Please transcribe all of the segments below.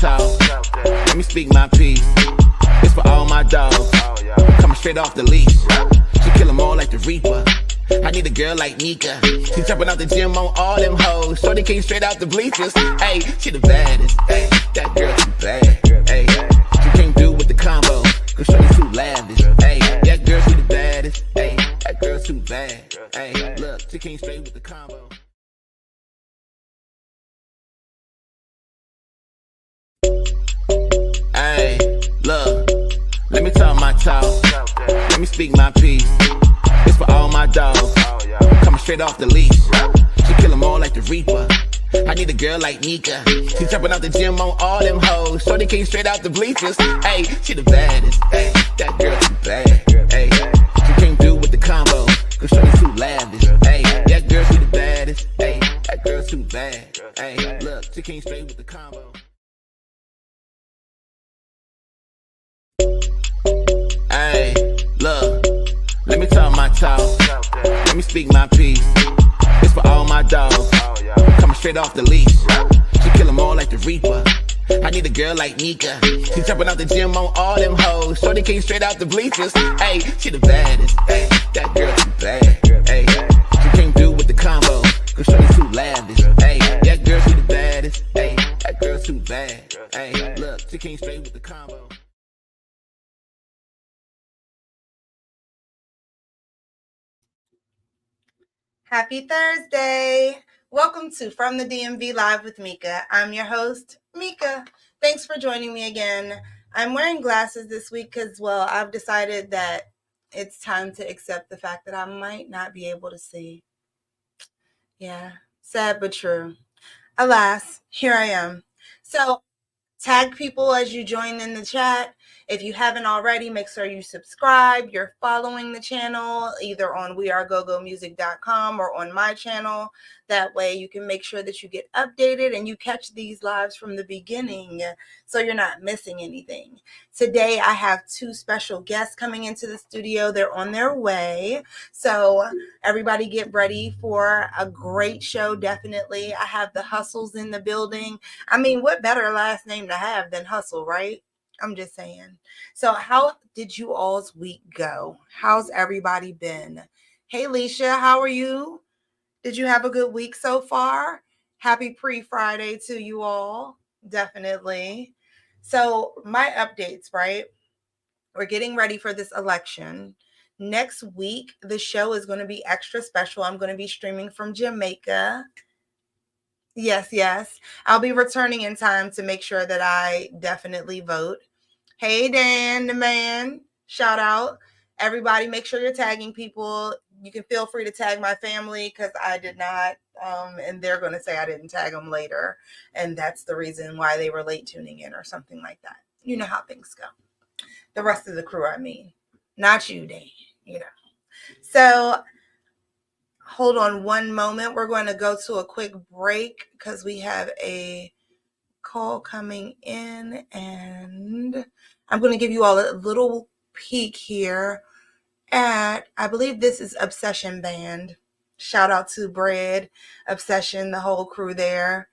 talk. Let me speak my piece. It's for all my dogs. Coming straight off the leash. She kill 'em all like the Reaper. I need a girl like MEKA. She jumping out the gym on all them hoes. Shorty came straight out the bleachers. Hey, she the baddest. Hey, that girl too bad. Hey, she came through with the combo. Cause shorty's too lavish. Hey, that girl she the baddest. Hey, that girl's too bad. Hey, look, she came straight with the combo. Hey, look, let me talk my talk. Let me speak my piece. It's for all my dogs. Coming straight off the leash. She kill 'em all like the Reaper. I need a girl like MEKA. She jumping out the gym on all them hoes. Shorty came straight out the bleachers. Hey, she the baddest. Hey, that girl too bad. Hey, she came through with the combo. Cause shorty's too lavish. Hey, that girl she the baddest. Hey, that girl's too bad. Hey, look, she came straight with the combo. Hey, look, let me talk my talk. Let me speak my piece. It's for all my dogs. Coming straight off the leash. She kill 'em all like the Reaper. I need a girl like MEKA. She jumping out the gym on all them hoes. Shorty came straight out the bleachers. Hey, she the baddest. Hey, that girl too bad. Hey, she came through with the combo. Cause shorty's too lavish. Hey, that girl she the baddest. Hey, that girl's too bad. Hey, look, she came straight with the combo. Happy Thursday. Welcome to From the DMV Live with MEKA. I'm your host, MEKA. Thanks for joining me again. I'm wearing glasses this week because, well, I've decided that it's time to accept the fact that I might not be able to see. Yeah, sad but true. Alas, here I am. So tag people as you join in the chat. If you haven't already, make sure you subscribe. You're following the channel either on wearegogomusic.com or on my channel. That way you can make sure that you get updated and you catch these lives from the beginning so you're not missing anything. Today I have two special guests coming into the studio. They're on their way. So everybody get ready for a great show, definitely. I have the Hustles in the building. I mean, what better last name to have than Hustle, right? I'm just saying. So how did you all's week go? How's everybody been? Hey, Leisha, how are you? Did you have a good week so far? Happy pre-Friday to you all. Definitely. So my updates, right? We're getting ready for this election. Next week, the show is going to be extra special. I'm going to be streaming from Jamaica. Yes. I'll be returning in time to make sure that I definitely vote. Hey, Dan, the man. Shout out. Everybody, make sure you're tagging people. You can feel free to tag my family because I did not. And they're going to say I didn't tag them later. And that's the reason why they were late tuning in or something like that. You know how things go. The rest of the crew, I mean. Not you, Dan. You know. So hold on one moment. We're going to go to a quick break because we have a call coming in, and I'm going to give you all a little peek here at, I believe this is Obsession Band. Shout out to Bread, Obsession, the whole crew there.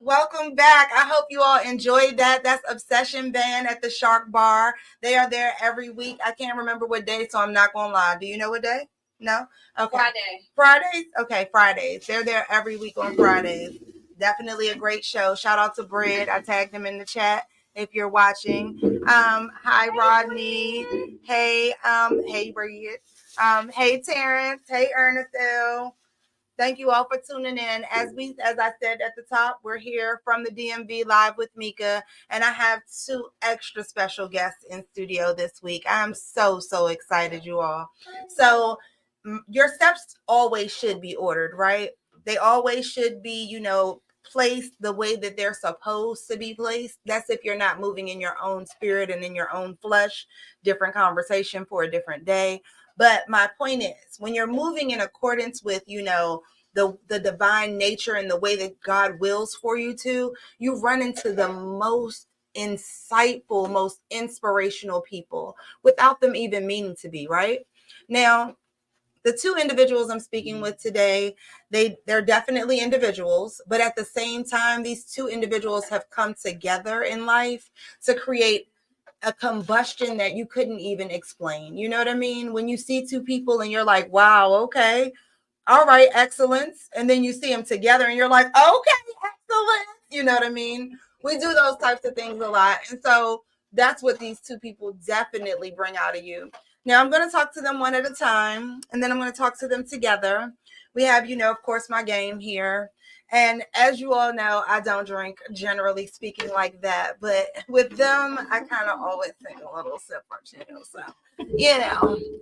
Welcome back. I hope you all enjoyed that. That's Obsession Band at the Shark Bar. They are there every week. I can't remember what day, so I'm not going to lie. Do you know what day? No? Okay. Fridays? Okay, Fridays. They're there every week on Fridays. Definitely a great show. Shout out to Brid. I tagged him in the chat. if you're watching. Hi, Rodney. Hey, hey, Bridget. Hey, Terrence. Hey, Ernest L. Thank you all for tuning in. As I said at the top, we're here from the DMV live with MEKA, and I have two extra special guests in studio this week. I'm so excited, you all. So your steps always should be ordered, right? They always should be, placed the way that they're supposed to be placed. That's if you're not moving in your own spirit and in your own flesh. Different conversation for a different day. But my point is, when you're moving in accordance with, the divine nature and the way that God wills for you to, you run into the most insightful, most inspirational people without them even meaning to be, right? Now, the two individuals I'm speaking with today, they're definitely individuals, but at the same time, these two individuals have come together in life to create a combustion that you couldn't even explain. You know what I mean? When you see two people and you're like, wow, okay, all right, excellence. And then you see them together and you're like, okay, excellent. You know what I mean? We do those types of things a lot. And so that's what these two people definitely bring out of you. Now I'm going to talk to them one at a time, and then I'm going to talk to them together. We have, of course, my game here. And as you all know, I don't drink, generally speaking, like that. But with them, I kind of always take a little sip or two. So,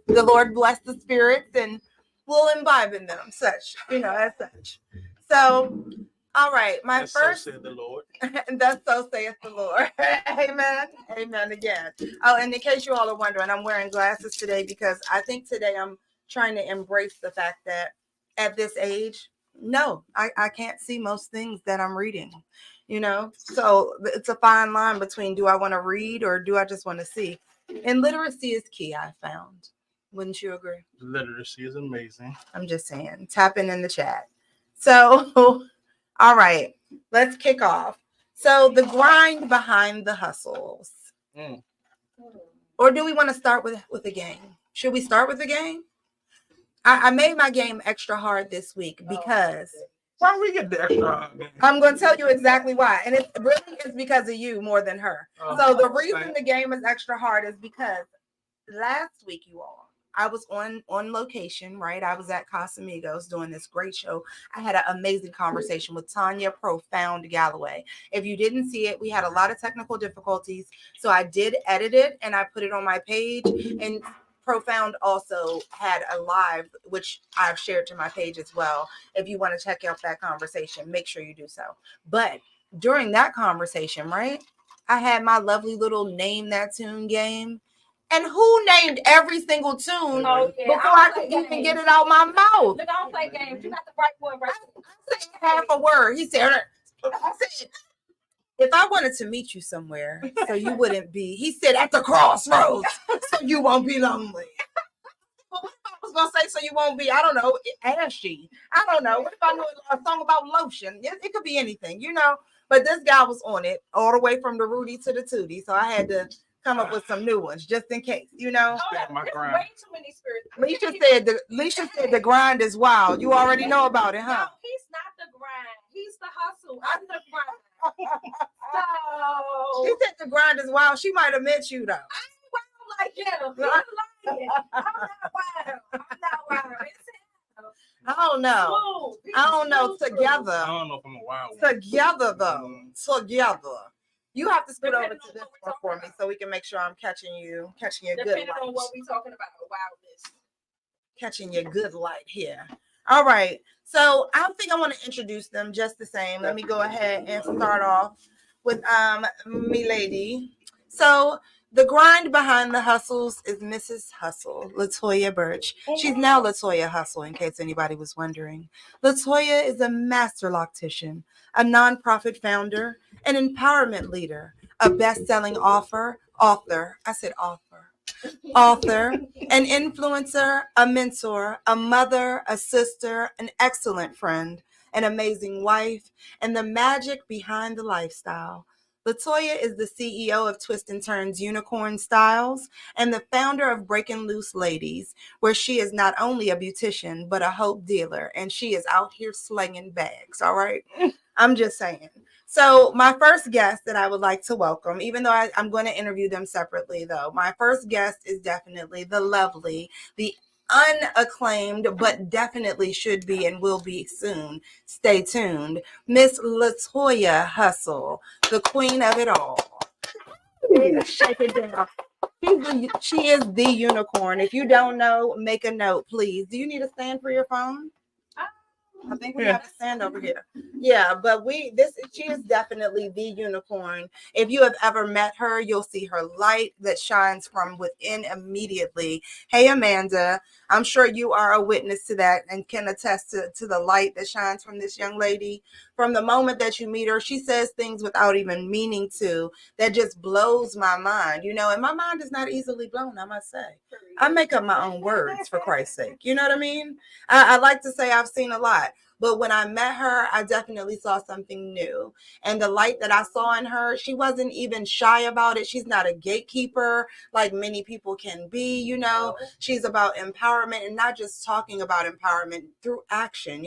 the Lord bless the spirits and we'll imbibe in them, as such. So, all right, So said the Lord. That's so saith the Lord. Amen. Amen again. Oh, and in case you all are wondering, I'm wearing glasses today because I think today I'm trying to embrace the fact that at this age, no, I can't see most things that I'm reading, So it's a fine line between do I want to read or do I just want to see? And literacy is key, I found. Wouldn't you agree? Literacy is amazing. I'm just saying, tapping in the chat. So, all right, let's kick off. So the grind behind the hustles. Or do we want to start with a game? Should we start with a game? I made my game extra hard this week because why we get the extra hard game? I'm going to tell you exactly why. And it really is because of you more than her. So the reason the game is extra hard is because last week, you all, I was on location, right? I was at Casamigos doing this great show. I had an amazing conversation with Toya Profound Galloway. If you didn't see it, we had a lot of technical difficulties. So I did edit it and I put it on my page. And Profound also had a live, which I've shared to my page as well. If you want to check out that conversation, make sure you do so. But during that conversation, right, I had my lovely little name that tune game. And who named every single tune before I could even get it out my mouth? Look, I don't play games. You got the right one right. I said half a word. He said, if I wanted to meet you somewhere, so you wouldn't be, he said, at the crossroads, so you won't be lonely. Well, what if I was going to say, so you won't be, I don't know, ashy? I don't know. What if I knew a song about lotion? It could be anything, But this guy was on it all the way from the Rudy to the Tootie, so I had to come up with some new ones just in case, Oh, there's way too many spirits. Leisha said the grind is wild. You already know about it, huh? No, he's not the grind. He's the hustle. I'm the grind. So She said the grind is wild. She might have met you though. I ain't wild like him. You like it. I'm not wild. I don't know. I don't know. Together. I don't know if I'm a wild one. Together though. Together. You have to scoot over to this one for me so we can make sure I'm catching your good light. Depending on what we're talking about, wildness. Catching your good light here. All right. So I think I want to introduce them just the same. Let me go ahead and start off with me lady. So the grind behind the hustles is Mrs. Hustle, LaToya Birch. She's now LaToya Hustle, in case anybody was wondering. LaToya is a master loctician, a nonprofit founder, an empowerment leader, a best-selling author, an influencer, a mentor, a mother, a sister, an excellent friend, an amazing wife, and the magic behind the lifestyle. LaToya is the CEO of Twist and Turns Unicorn Styles and the founder of Breaking Loose Ladies, where she is not only a beautician, but a hope dealer, and she is out here slinging bags, all right? I'm just saying. So my first guest that I would like to welcome, even though I'm going to interview them separately, though, my first guest is definitely the lovely, the unacclaimed, but definitely should be and will be soon. Stay tuned, Miss LaToya Hustle, the queen of it all. Shake it down. She is the unicorn. If you don't know, make a note, please. Do you need a stand for your phone? I think we have a stand over here. Yeah, but she is definitely the unicorn. If you have ever met her, you'll see her light that shines from within immediately. Hey, Amanda, I'm sure you are a witness to that and can attest to the light that shines from this young lady. From the moment that you meet her, she says things without even meaning to that just blows my mind, and my mind is not easily blown, I must say. I make up my own words, for Christ's sake. You know what I mean? I like to say I've seen a lot. But when I met her, I definitely saw something new. And the light that I saw in her, she wasn't even shy about it. She's not a gatekeeper like many people can be, She's about empowerment and not just talking about empowerment through action,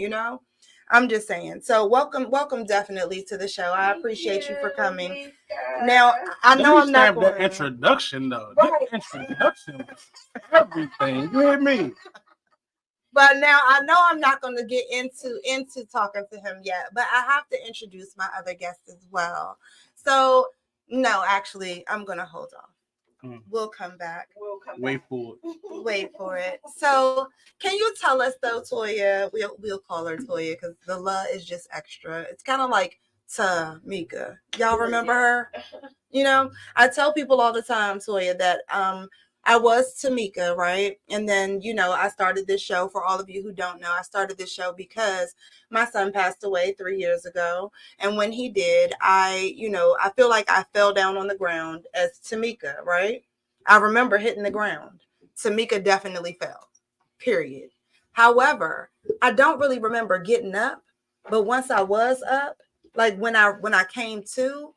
I'm just saying. So welcome definitely to the show. I appreciate you for coming. Now, I know I'm not going that introduction though. Right. That introduction was everything. You hear me? But now I know I'm not going to get into talking to him yet, but I have to introduce my other guests as well. So, no, actually, I'm going to hold off. We'll come back. Wait for it. Wait for it. So, can you tell us though, Toya? We'll call her Toya because the la is just extra. It's kind of like MEKA. Y'all remember her? I tell people all the time, Toya, that I was Tamika, right? And then, I started this show. For all of you who don't know, I started this show because my son passed away 3 years ago. And when he did, I feel like I fell down on the ground as Tamika, right? I remember hitting the ground. Tamika definitely fell, period. However, I don't really remember getting up. But once I was up, like when I came to,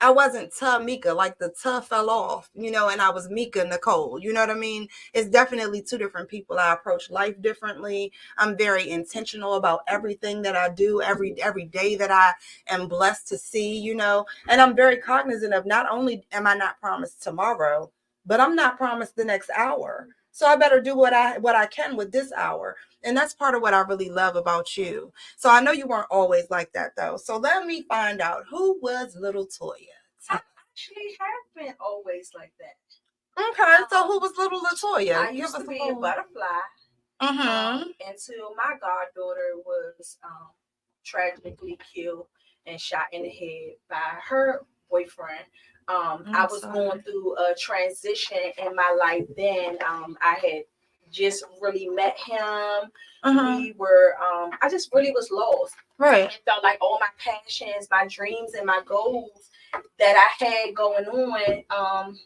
I wasn't Tamika, like the fell off, and I was Mika Nicole. You know what I mean? It's definitely two different people. I approach life differently. I'm very intentional about everything that I do, every day that I am blessed to see, and I'm very cognizant of not only am I not promised tomorrow, but I'm not promised the next hour. So I better do what I can with this hour. And that's part of what I really love about you. So I know you weren't always like that, though. So let me find out, who was little Toya? I actually have been always like that. Okay, so who was little Latoya? I used to be a butterfly until my goddaughter was tragically killed and shot in the head by her boyfriend. I was going through a transition in my life then. I had just really met him. We were, I just really was lost. Right. It felt like all my passions, my dreams, and my goals that I had going on,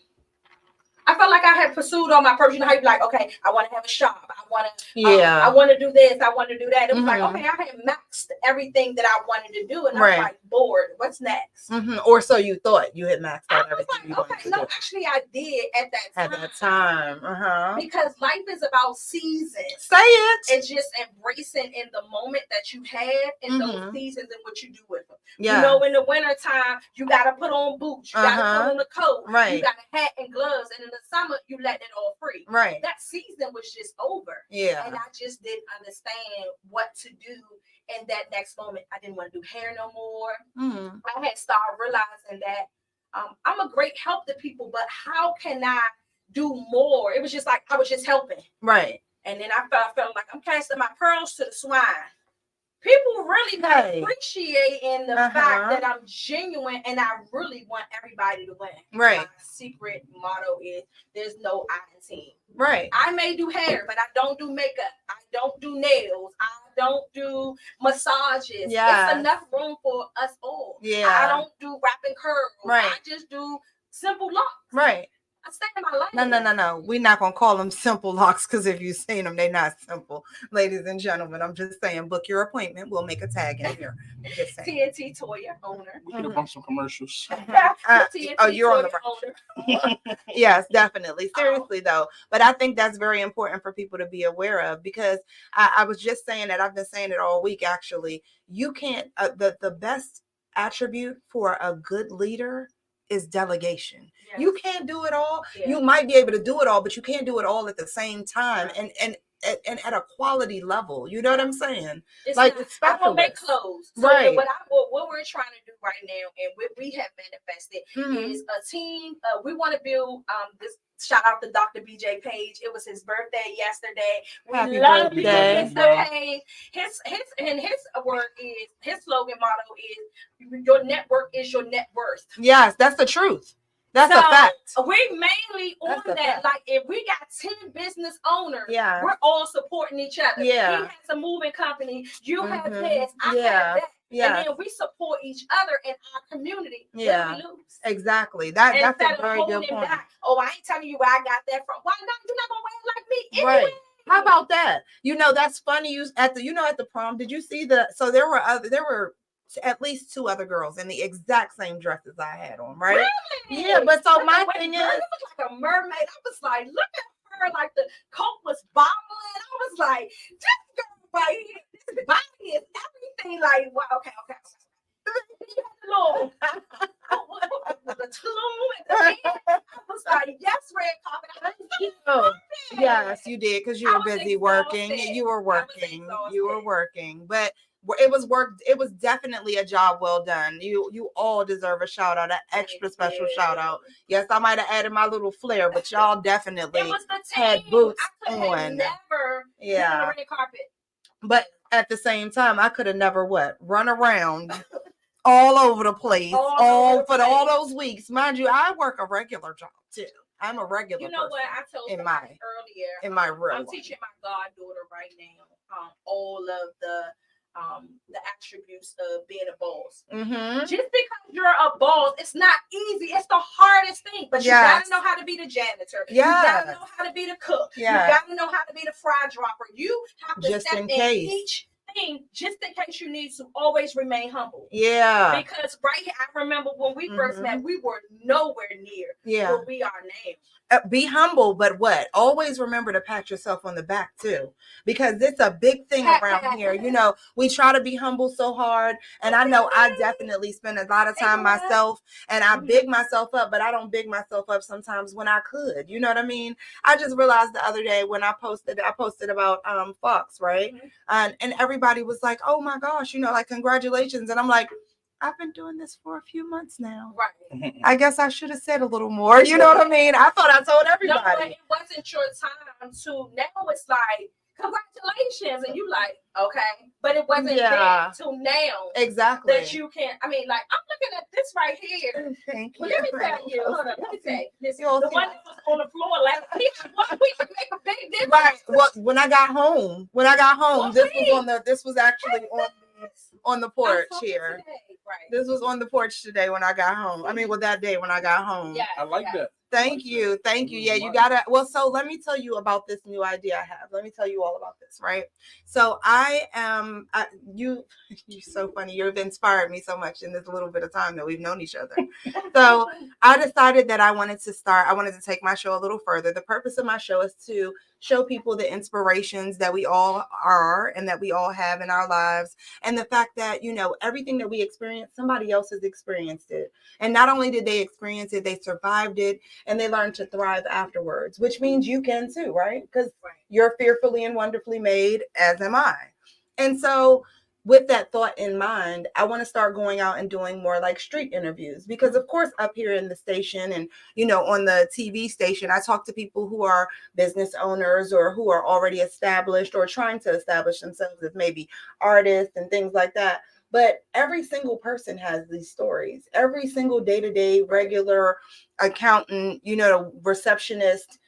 I felt like I had pursued all my purpose. You know how you be like, okay, I want to have a shop. I want to do this. I want to do that. It was like, okay, I had maxed everything that I wanted to do, and I was like, bored. What's next? Or so you thought you had maxed out everything. Like, okay, no, actually, I did at that time. At that time, because life is about seasons. Say it. It's just embracing in the moment that you have in those seasons and what you do with them. Yeah. In the wintertime, you got to put on boots. You got to put on a coat. Right. You got a hat and gloves. And in the summer, you let it all free. Right. That season was just over. Yeah. And I just didn't understand what to do in that next moment. I didn't want to do hair no more. I had started realizing that I'm a great help to people, but how can I do more? It was just like I was just helping. Right. And then I felt like I'm casting my pearls to the swine. People really appreciating the fact that I'm genuine and I really want everybody to win. Right. My secret motto is there's no I in team. Right. I may do hair, but I don't do makeup. I don't do nails. I don't do massages. Yeah. It's enough room for us all. Yeah. I don't do wrapping curls. Right. I just do simple locks. Right. I stay in my life. No. We're not going to call them simple locks because if you've seen them, they're not simple. Ladies and gentlemen, I'm just saying, book your appointment. We'll make a tag in here. TNT Toya owner. We could have bumped some commercials. You're on the owner. Yes, definitely. Seriously, though. But I think that's very important for people to be aware of because I was just saying that. I've been saying it all week, actually. You can't, the best attribute for a good leader is delegation. Yes. You can't do it all. Yeah. You might be able to do it all, but you can't do it all at the same time and at a quality level. You know what I'm saying? It's like not, it's I don't make specialist. clothes. So Right. What we're trying to do right now, and what we have manifested, is a team. We want to build this. Shout out to Dr. BJ Page. It was his birthday yesterday. We Happy love birthday. you, Mr. Page. His word is, his slogan motto is, your network is your net worth. Yes, that's the truth. That's a fact. We mainly on that. Fact. Like if we got 10 business owners, yeah, we're all supporting each other. Yeah. He has a moving company. You have this. I have that. Yeah. And then we support each other in our community. Yeah. We lose. Exactly. That's a very good point. Back, oh, I ain't telling you where I got that from. Why not? You're not gonna wear it like me. Right. Anyway. How about that? That's funny. You at the prom, did you see so there were at least 2 other girls in the exact same dresses I had on, right? Really? Yeah, but so my thing is, it was like a mermaid. I was like, look at her, like the coat was bobbling. I was like, this girl right here, this body is everything. Like, wow, okay. Lord, the plume at the end. I was like, yes, red carpet. Yes, you did, because you were busy working. You were working, but it was definitely a job well done. You all deserve a shout out, an extra special shout out. Yes, I might have added my little flair, but y'all definitely had boots on. Never been on the red carpet. But at the same time, I could have never run around all over the place for all those weeks. Mind you, I work a regular job too. I'm a regular. You know what I told you earlier? In my real I'm teaching my goddaughter right now all of the attributes of being a boss. Mm-hmm. Just because you're a boss, it's not easy. It's the hardest thing. But you gotta know how to be the janitor. You gotta know how to be the cook. You gotta know how to be the fry dropper. You have to step in each thing just in case you need to always remain humble. Yeah. Because right here, I remember when we first met, we were nowhere near where we are now. Be humble, but always remember to pat yourself on the back too, because it's a big thing around here. We try to be humble so hard, and I know I definitely spend a lot of time myself, and I big myself up, but I don't big myself up sometimes when I could. You know what I mean? I just realized the other day when I posted about Fox, right? And everybody was like, "Oh my gosh, like congratulations," and I'm like, I've been doing this for a few months now. Right. I guess I should have said a little more. You know what I mean? I thought I told everybody. No, but it wasn't your time to. Now it's like, congratulations. And you like, okay. But it wasn't there till now. Exactly. That you can. I mean, like, I'm looking at this right here. Thank you. Well, let me tell you. Hold on. Let me tell you. The one that was on the floor last week. We could make a big difference. Right. Well, when I got home, this was actually on the porch here. Right. This was on the porch today when I got home. I mean, that day when I got home. Yeah, I like that. Thank you. Yeah, you gotta. Well, so let me tell you about this new idea I have. Let me tell you all about this, right? So you're so funny. You've inspired me so much in this little bit of time that we've known each other. So I decided that I wanted to take my show a little further. The purpose of my show is to show people the inspirations that we all are and that we all have in our lives. And the fact that, everything that we experience, somebody else has experienced it. And not only did they experience it, they survived it and they learned to thrive afterwards, which means you can too, right? Because you're fearfully and wonderfully made, as am I. And so with that thought in mind, I want to start going out and doing more like street interviews, because of course up here in the station and, on the TV station, I talk to people who are business owners or who are already established or trying to establish themselves as maybe artists and things like that. But every single person has these stories. Every single day-to-day regular accountant, receptionist,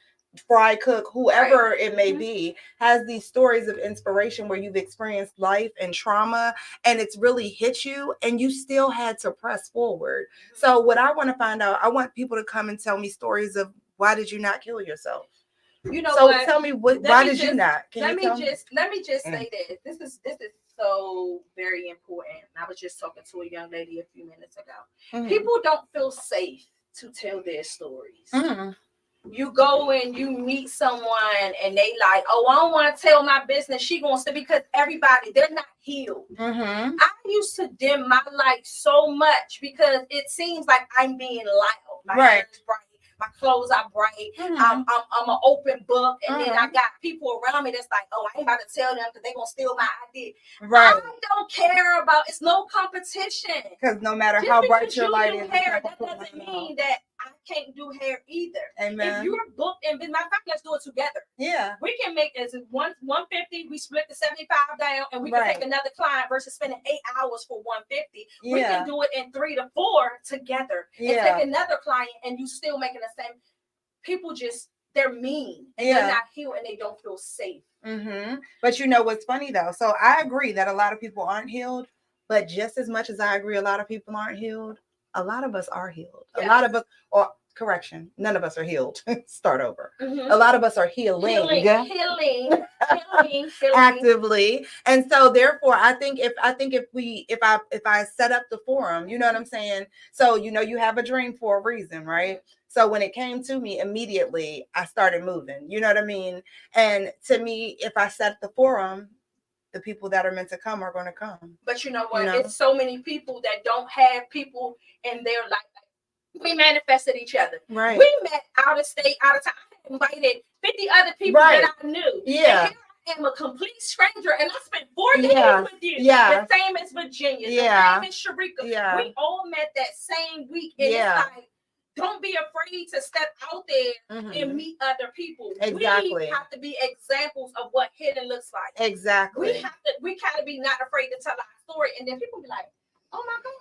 fry cook, whoever it may be, has these stories of inspiration where you've experienced life and trauma and it's really hit you and you still had to press forward. So what I want to find out, I want people to come and tell me stories of why did you not kill yourself? So tell me why did you not? Let me just say that this is so very important. I was just talking to a young lady a few minutes ago. People don't feel safe to tell their stories. you go and you meet someone and they like, oh, I don't want to tell my business. She gonna say, because everybody, they're not healed. I used to dim my light so much because it seems like I'm being loud. My hair is bright, my clothes are bright. I'm an open book, and then I got people around me that's like, oh, I ain't about to tell them because they gonna steal my idea. I don't care about. It's no competition. Because no matter just how bright your light is, hair, that doesn't mean that I can't do hair either. Amen. If you're booked, and matter of fact, let's do it together. Yeah, we can make as 150. We split the 75 down, and we can take another client versus spending 8 hours for 150. We can do it in 3 to 4 together, and take another client, and you still making the same. People just, they're mean, and they're not healed, and they don't feel safe. But you know what's funny though? So I agree that a lot of people aren't healed, but just as much as I agree a lot of people aren't healed, a lot of us are healed. A lot of us, or correction, none of us are healed. Start over. A lot of us are healing actively. And so therefore I think if I set up the forum, you know what I'm saying? So you have a dream for a reason, right? So when it came to me, immediately I started moving, you know what I mean? And to me, if I set the forum, the people that are meant to come are going to come. But you know what? It's so many people that don't have people in their life. We manifested each other. Right. We met out of state, out of town. I invited 50 other people that I knew. Yeah. And here I am, a complete stranger, and I spent 4 days with you. Yeah. The same as Virginia. The same as Sharika. Yeah. We all met that same week. And it's like, don't be afraid to step out there and meet other people. Exactly. We have to be examples of what hidden looks like. Exactly. We gotta be not afraid to tell our story, and then people be like, "Oh my God,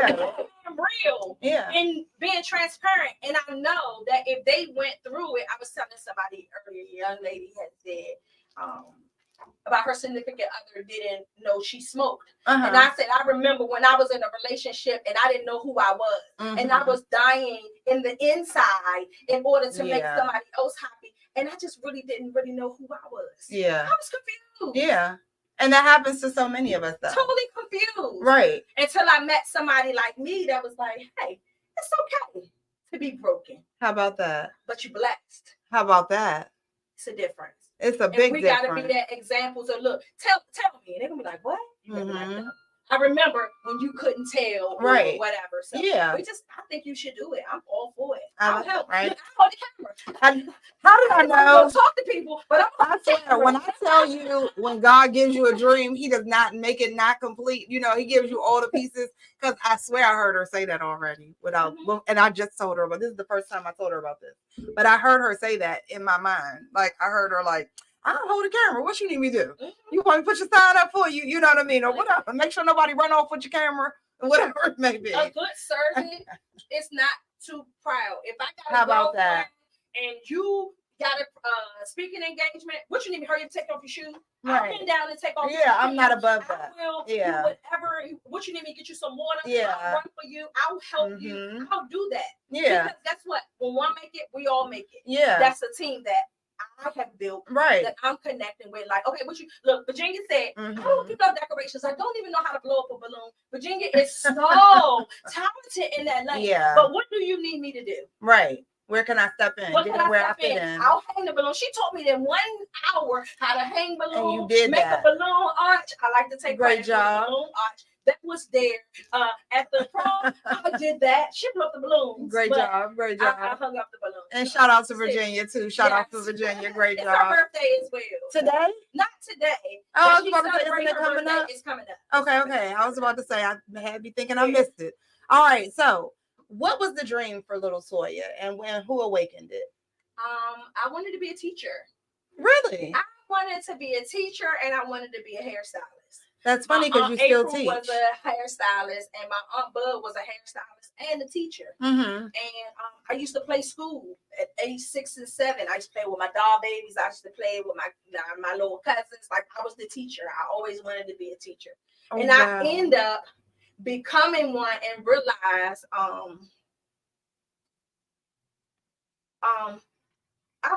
they're real." Yeah. And being transparent. And I know that if they went through it, I was telling somebody earlier, a young lady had said, about her significant other didn't know she smoked. And I said, I remember when I was in a relationship and I didn't know who I was. And I was dying in the inside in order to make somebody else happy. And I just didn't know who I was. Yeah. I was confused. Yeah. And that happens to so many of us, though. Totally confused. Right. Until I met somebody like me that was like, hey, it's okay to be broken. How about that? But you're blessed. How about that? It's a difference. It's a big difference. We got to be that examples of, look, tell me. And they're going to be like, what? I remember when you couldn't tell, right? Or whatever. So I think you should do it. I'm all for it. I'll help. Right? Look, I hold the camera. How did I know? Talk to people, but I swear, when I tell you, when God gives you a dream, He does not make it not complete. He gives you all the pieces. Because I swear I heard her say that already. And I just told her, but this is the first time I told her about this. But I heard her say that in my mind. Like I heard her like, I don't hold the camera. What you need me to do? You want me to put your sign up for you? You know what I mean? Or whatever. Make sure nobody run off with your camera. Whatever it may be. A good servant is not too proud. If I got How about that? And you got a speaking engagement, what you need me to hurry up, take off your shoes? Right. I'll bend down and take off your shoes. I'm not above that. I will do whatever. What you need me to get you some water? I'll run for you. I'll help you. I'll do that. Yeah. Because that's what, when one make it, we all make it. Yeah. That's a team that I have built, right? That I'm connecting with. Like, okay, look, Virginia said, I don't keep up decorations. I don't even know how to blow up a balloon. Virginia is so talented in that lane. Yeah. But what do you need me to do? Right. Where can I step in? Where I fit in? I'll hang the balloon. She taught me in 1 hour how to hang balloons. And you did make a balloon arch. I like to take great job. Balloon arch. That was there at the prom. I did that. She blew up the balloons. Great job. Great job. I hung up the balloons. And shout out to Virginia too. Shout out to Virginia. Great job. It's her birthday as well. Today? Not today. Oh, I was about to say, isn't it coming up? It's coming up. Okay. I was about to say, I had me thinking I missed it. All right. So, what was the dream for little Toya, and who awakened it? I wanted to be a teacher. Really? I wanted to be a teacher, and I wanted to be a hairstylist. That's funny because you still April teach. Was a hairstylist, and my Aunt Bud was a hairstylist and a teacher. And I used to play school at age 6 and 7. I used to play with my doll babies. I used to play with my little cousins. Like I was the teacher. I always wanted to be a teacher, I end up becoming one and realize I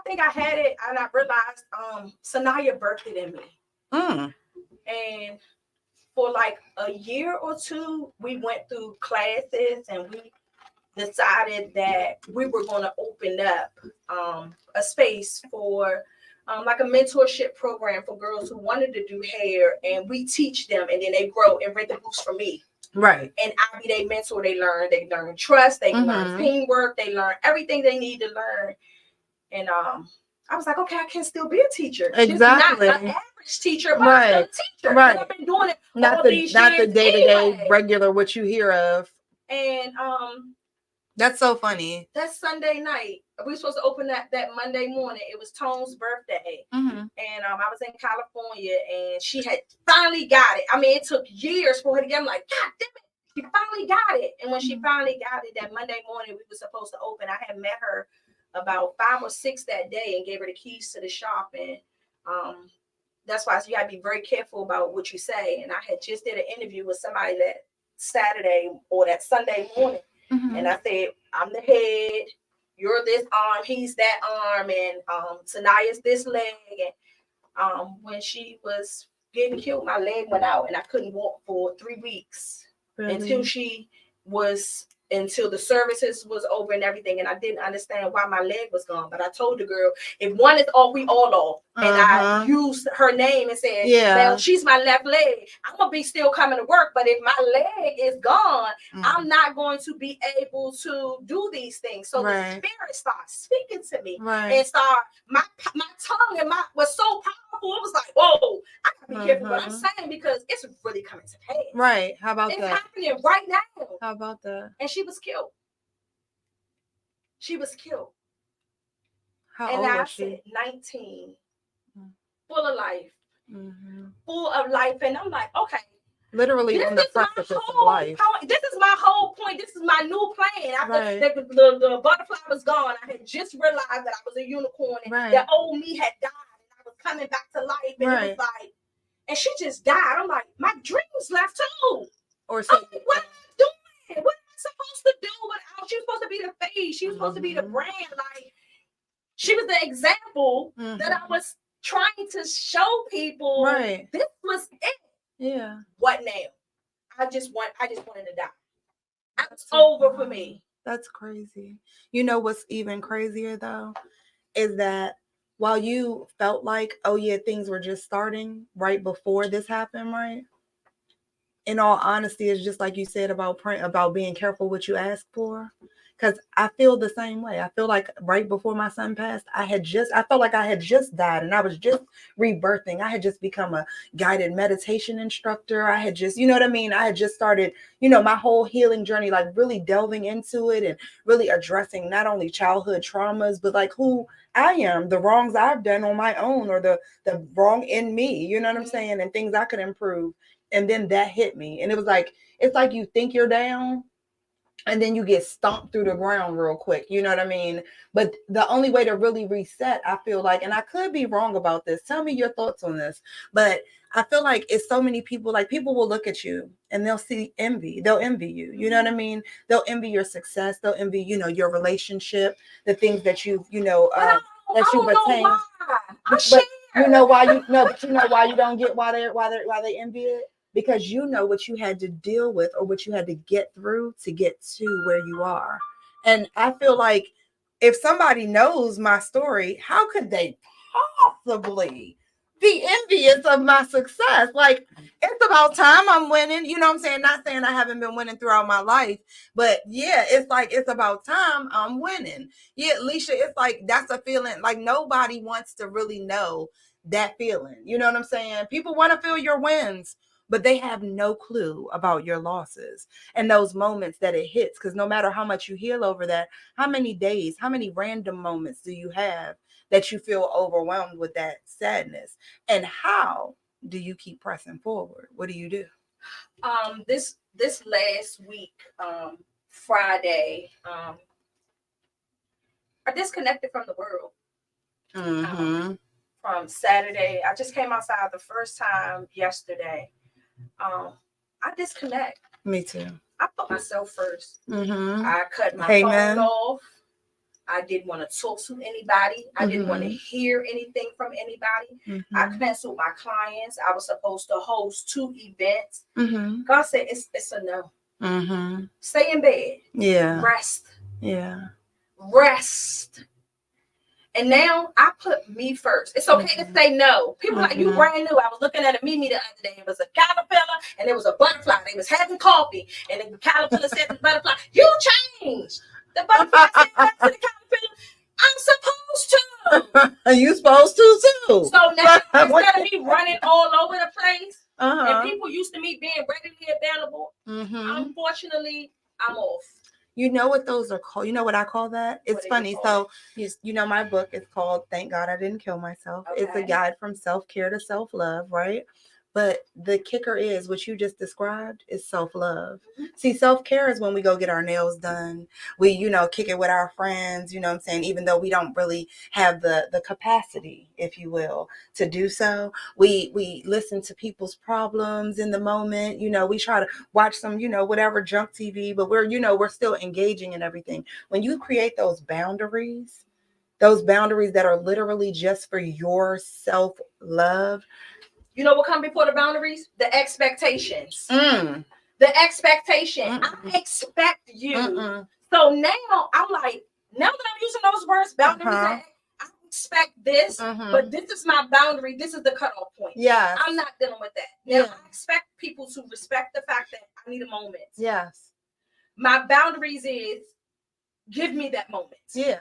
think I had it, and I realized Sanaya birthed it in me. And for like a year or two, we went through classes, and decided that we were going to open up a space for like a mentorship program for girls who wanted to do hair, and we teach them, and then they grow and rent the booths from me. Right. And I be their mentor. They learn trust, they learn teamwork, they learn everything they need to learn. And I was like, okay, I can still be a teacher. Exactly. Just not an average teacher, but I'm still a teacher. Right. I've been doing it not the day-to-day regular what you hear of. And that's so funny. That Sunday night, we were supposed to open that Monday morning. It was Tone's birthday. And I was in California, and she had finally got it. I mean, it took years for her to get it. I'm like, God damn it, she finally got it. And when she finally got it, that Monday morning, we were supposed to open. I had met her about 5 or 6 that day and gave her the keys to the shop. And that's why you got to be very careful about what you say. And I had just did an interview with somebody that Saturday or that Sunday morning. And I said, I'm the head, you're this arm, he's that arm, and Tanaya's this leg. And when she was getting killed, my leg went out and I couldn't walk for 3 weeks. Really? Until the services was over and everything. And I didn't understand why my leg was gone. But I told the girl, if one is off, we all off. And I used her name and said, well, she's my left leg. I'm going to be still coming to work. But if my leg is gone, I'm not going to be able to do these things. So the spirit started speaking to me. And my tongue and was so powerful. It was like, whoa, I got to be careful what I'm saying, because it's really coming to pass. Right. How about it's that? It's happening right now. How about that? And she was killed. She was killed. How old was she? 19. Full of life. Full of life. And I'm like, okay. Literally on the precipice of life. This is my whole point. This is my new plan. The butterfly was gone. I had just realized that I was a unicorn. And that old me had died. And I was coming back to life. And it was like, and she just died. I'm like, my dreams left too. Or so. Like, what am I doing? What am I supposed to do without? She was supposed to be the face. She was supposed to be the brand. Like, she was the example that I was trying to show people. This was it. Yeah. What now? I just wanted to die. It's over for me. That's crazy. You know what's even crazier though, is that while you felt like, oh yeah, things were just starting right before this happened, right? In all honesty, it's just like you said about being careful what you ask for. Because I feel the same way. I feel like right before my son passed, I felt like I had just died and I was just rebirthing. I had just become a guided meditation instructor. I had just, you know what I mean? I had just started, my whole healing journey, like really delving into it and really addressing not only childhood traumas, but like who I am, the wrongs I've done on my own, or the wrong in me, you know what I'm saying? And things I could improve. And then that hit me. And it was like, it's like you think you're down and then you get stomped through the ground real quick. You know what I mean? But the only way to really reset, I feel like, and I could be wrong about this, tell me your thoughts on this, but I feel like it's so many people, like people will look at you and they'll see envy. They'll envy you. You know what I mean? They'll envy your success. They'll envy, your relationship, the things that you've, that you've attained. But you know why you don't get why they envy it? Because you know what you had to deal with or what you had to get through to get to where you are. And I feel like if somebody knows my story, how could they possibly be envious of my success? Like, it's about time I'm winning. You know what I'm saying? Not saying I haven't been winning throughout my life, but yeah, it's like, it's about time I'm winning. Yeah, Alicia, it's like, that's a feeling like nobody wants to really know that feeling. You know what I'm saying? People want to feel your wins, but they have no clue about your losses and those moments that it hits. Because no matter how much you heal over that, how many days, how many random moments do you have that you feel overwhelmed with that sadness? And how do you keep pressing forward? What do you do? This last week, Friday, I disconnected from the world. From Saturday, I just came outside the first time yesterday. I disconnect. Me too. I put myself first. I cut my phone off. I didn't want to talk to anybody. I didn't want to hear anything from anybody. I canceled my clients. I was supposed to host 2 events. God said it's a no. Mm-hmm. Stay in bed. Yeah. Rest. Yeah. Rest. And now I put me first. It's okay to say no. People like, you brand new. I was looking at a Mimi the other day. It was a caterpillar and it was a butterfly. They was having coffee. And the caterpillar said to the butterfly, you changed. The butterfly said back to the caterpillar, I'm supposed to. Are you supposed to too? So now instead of me running all over the place, and people used to me being readily available, unfortunately, I'm off. You know what those are called? You know what I call that? It's funny. So, you know, my book is called Thank God I Didn't Kill Myself. Okay. It's a guide from self-care to self-love, right? But the kicker is what you just described is self-love. See, self-care is when we go get our nails done. We, you know, kick it with our friends, you know what I'm saying? Even though we don't really have the capacity, if you will, to do so. We listen to people's problems in the moment. You know, we try to watch some, you know, whatever junk TV, but we're still engaging in everything. When you create those boundaries that are literally just for your self-love, you know what comes before the boundaries? The expectations. The expectation. I expect you. So now I'm like, now that I'm using those words, boundaries, I expect this, but this is my boundary. This is the cutoff point. Yeah. I'm not dealing with that. Now I expect people to respect the fact that I need a moment. Yes. My boundaries is give me that moment. Yeah.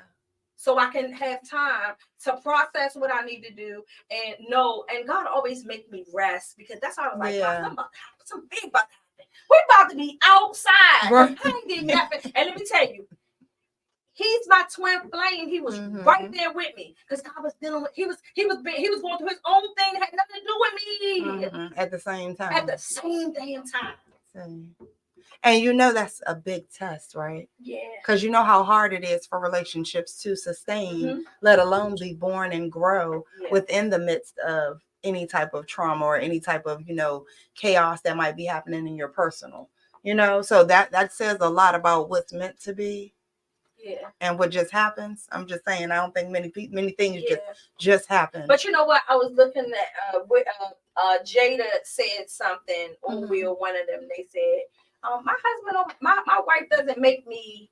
So I can have time to process what I need to do and know. And God always make me rest because that's how I was like, something big about to happen. We're about to be outside. Right. I ain't getting nothing. And let me tell you, he's my twin flame. He was right there with me because God was dealing with. He was going through his own thing that had nothing to do with me. At the same time. At the same damn time. Same. And you know that's a big test, right? Yeah. Because you know how hard it is for relationships to sustain, let alone be born and grow within the midst of any type of trauma or any type of, you know, chaos that might be happening in your personal, you know. So that says a lot about what's meant to be. Yeah. And what just happens. I'm just saying, I don't think many things just happen. But you know what? I was looking at Jada said something, or one of them. They said, my husband, my wife doesn't make me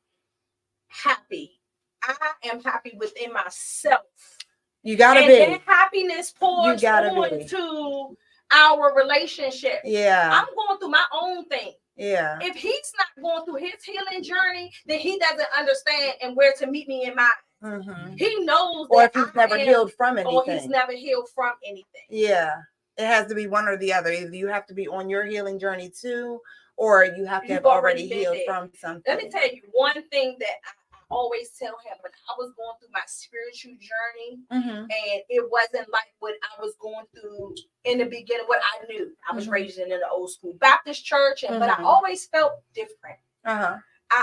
happy. I am happy within myself. You gotta be. And happiness pours into our relationship. Yeah. I'm going through my own thing. Yeah. If he's not going through his healing journey, then he doesn't understand and where to meet me in mine. He knows or if he's never healed from anything. Or he's never healed from anything. Yeah. It has to be one or the other. Either you have to be on your healing journey too, or you have to have already healed from something. Let me tell you one thing that I always tell him when I was going through my spiritual journey, and it wasn't like what I was going through in the beginning, what I knew. I was raised in an old school Baptist church, but I always felt different. I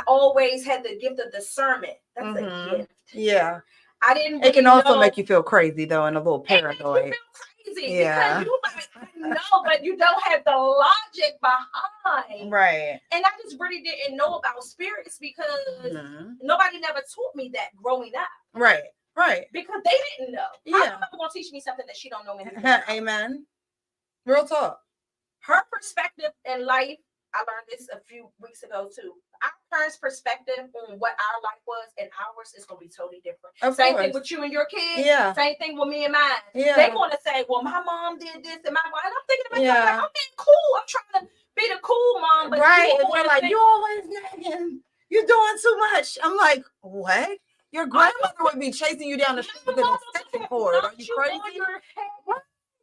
always had the gift of discernment. That's a gift. Yeah. I didn't really It can also make you feel crazy though, and a little paranoid. Yeah. Because you might know, but you don't have the logic behind. Right. And I just really didn't know about spirits because nobody never taught me that growing up. Right. Right. Because they didn't know. Yeah. How come going to teach me something that she don't know anything about? Amen. Real talk. Her perspective in life, I learned this a few weeks ago too. Our parents' perspective on what our life was and ours is going to be totally different. Same thing with you and your kids. Yeah. Same thing with me and mine. Yeah. They're going to say, well, my mom did this and my mom. And I'm thinking to myself, like, I'm being cool. I'm trying to be the cool mom. But right. And they're like, you always nagging. You're doing too much. I'm like, what? Your grandmother would be chasing you down the street with an extension cord. Are you crazy?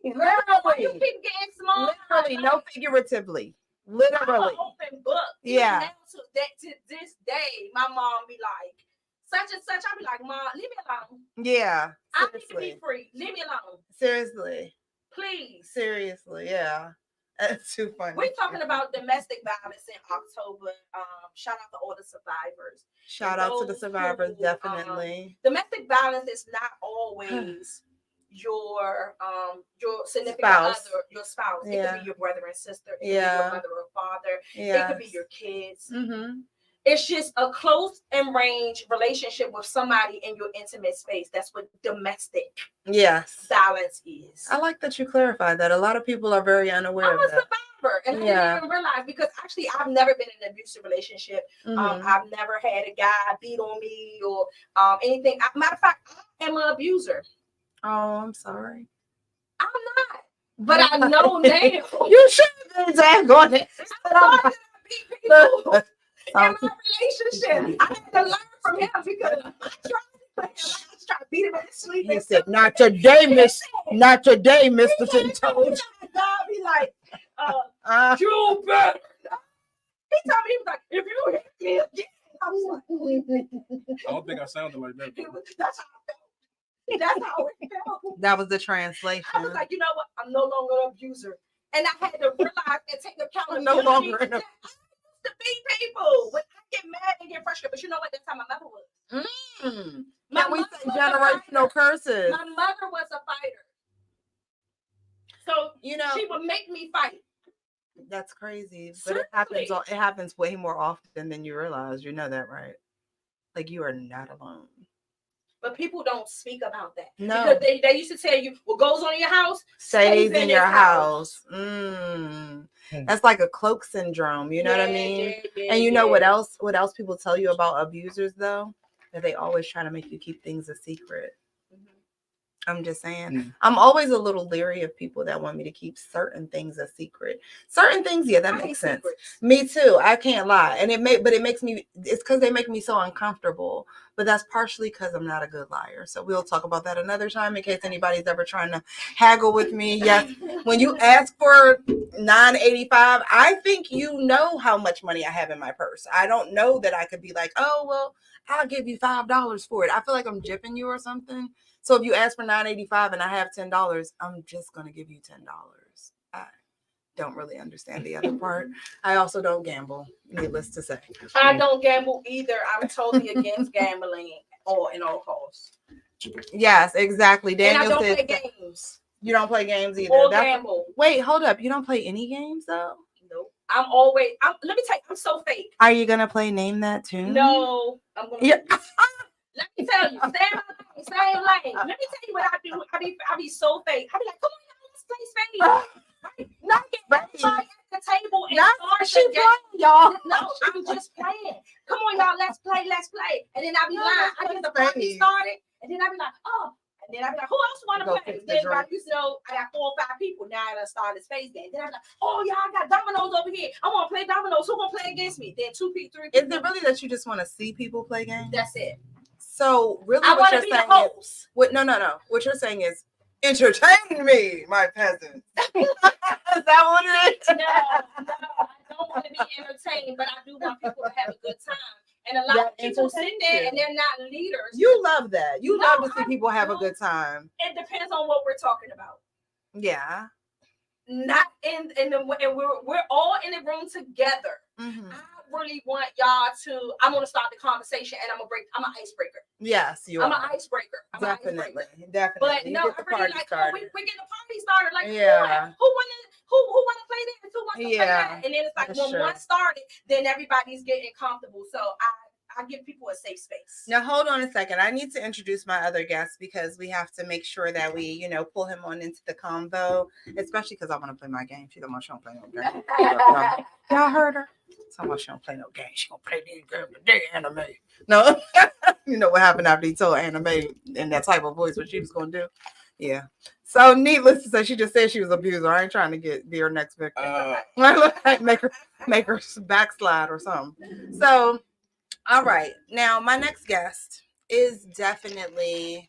Literally. You keep getting small. Literally, no figuratively. Literally. Open book. Yeah. Now to this day, my mom be like, such and such. I be like, Mom, leave me alone. Yeah. I need to be free. Leave me alone. Seriously. Please. Seriously, yeah. That's too funny. We're talking about domestic violence in October. Shout out to all the survivors. Shout out to the survivors, definitely. Domestic violence is not always your significant other, your spouse. It could be your brother and sister. It could be your mother or father. It could be your kids. It's just a close and range relationship with somebody in your intimate space. That's what domestic balance is. I like that you clarified that. A lot of people are very unaware of that. remember, and I didn't even realize, because actually I've never been in an abusive relationship. I've never had a guy beat on me or anything. Matter of fact, I am an abuser. Oh, I'm sorry. I'm not, but I know now. You should have been going there. I beat people in my relationship. I had to learn from him because I tried to beat him in his sleep. He said, "Not today, Miss. Not today, Mr. Tintoes." God be like, you better. He told me, he was like, if you hit me again, I was like, I don't think I sounded like that. That's how I felt. That's how it felt. That was the translation. I was like, you know what? I'm no longer an abuser. And I had to realize and take accountability. No longer an abuser. To beat people. When I get mad and get frustrated, but you know what? That's how my mother was. Can we say generational curses? My mother was a fighter. So, you know, she would make me fight. That's crazy. But it happens way more often than you realize. You know that, right? Like, you are not alone. But people don't speak about that. No. Because they used to tell you, what goes on in your house stays in your house. That's like a cloak syndrome. You know what I mean? And you know what else people tell you about abusers, though? That they always try to make you keep things a secret. I'm just saying. I'm always a little leery of people that want me to keep certain things a secret. Certain things, yeah, that makes sense. Me too. I can't lie. And it makes me, it's because they make me so uncomfortable. But that's partially because I'm not a good liar. So we'll talk about that another time in case anybody's ever trying to haggle with me. Yes, when you ask for $9.85, I think you know how much money I have in my purse. I don't know that I could be like, oh, well, I'll give you $5 for it. I feel like I'm jipping you or something. So if you ask for $9.85 and I have $10, I'm just going to give you $10. I don't really understand the other part. I also don't gamble, needless to say. I don't gamble either. I'm totally against gambling in all costs. Yes, exactly. Daniel and I don't play games. You don't play games either. Or gamble. Wait, hold up. You don't play any games though? Nope. Let me tell you, I'm so fake. Are you going to play Name That Tune? No. I'm going to. Let me tell you, stay in lane. Let me tell you what I do. I be so fake. I be like, come on, y'all, let's play space. Not get everybody at the table and start the game, y'all. No, I'm just playing. Come on, y'all, let's play. And then I be lying. I get the party started, and then I be like, oh. And then I be like, who else want to play? Then I used to know I got 4 or 5 people. Now I done started space game. Then I be like, oh, y'all, I got dominoes over here. I want to play dominoes. Who want to play against me? Then 2 people, 3 people. Is it really that you just want to see people play games? That's it. So really, I want to be the host. No. What you're saying is entertain me, my peasant. Is that what it is? No, I don't want to be entertained, but I do want people to have a good time. And a lot of people sit there and they're not leaders. You love that. You love to see people have a good time. It depends on what we're talking about. Yeah. Not in the and we're all in the room together. I really want y'all to. I'm gonna start the conversation and I'm an icebreaker. Yes, you are. I'm an icebreaker. Definitely. But no, I really like. Oh, we get the party started. Like, yeah. Who wanna play this? Who wants to play that? And then it's like when one started, then everybody's getting comfortable. So I give people a safe space. Now, hold on a second. I need to introduce my other guest because we have to make sure that we, pull him on into the convo, especially because I want to play my game. She don't play no game. Y'all heard her? So much she don't play no game. She gonna play the anime. No, you know what happened after he told anime in that type of voice what she was gonna do. Yeah. So needless to say, she just said she was an abuser. I ain't trying to be her next victim. Make her backslide or something. So. All right. Now, my next guest is definitely,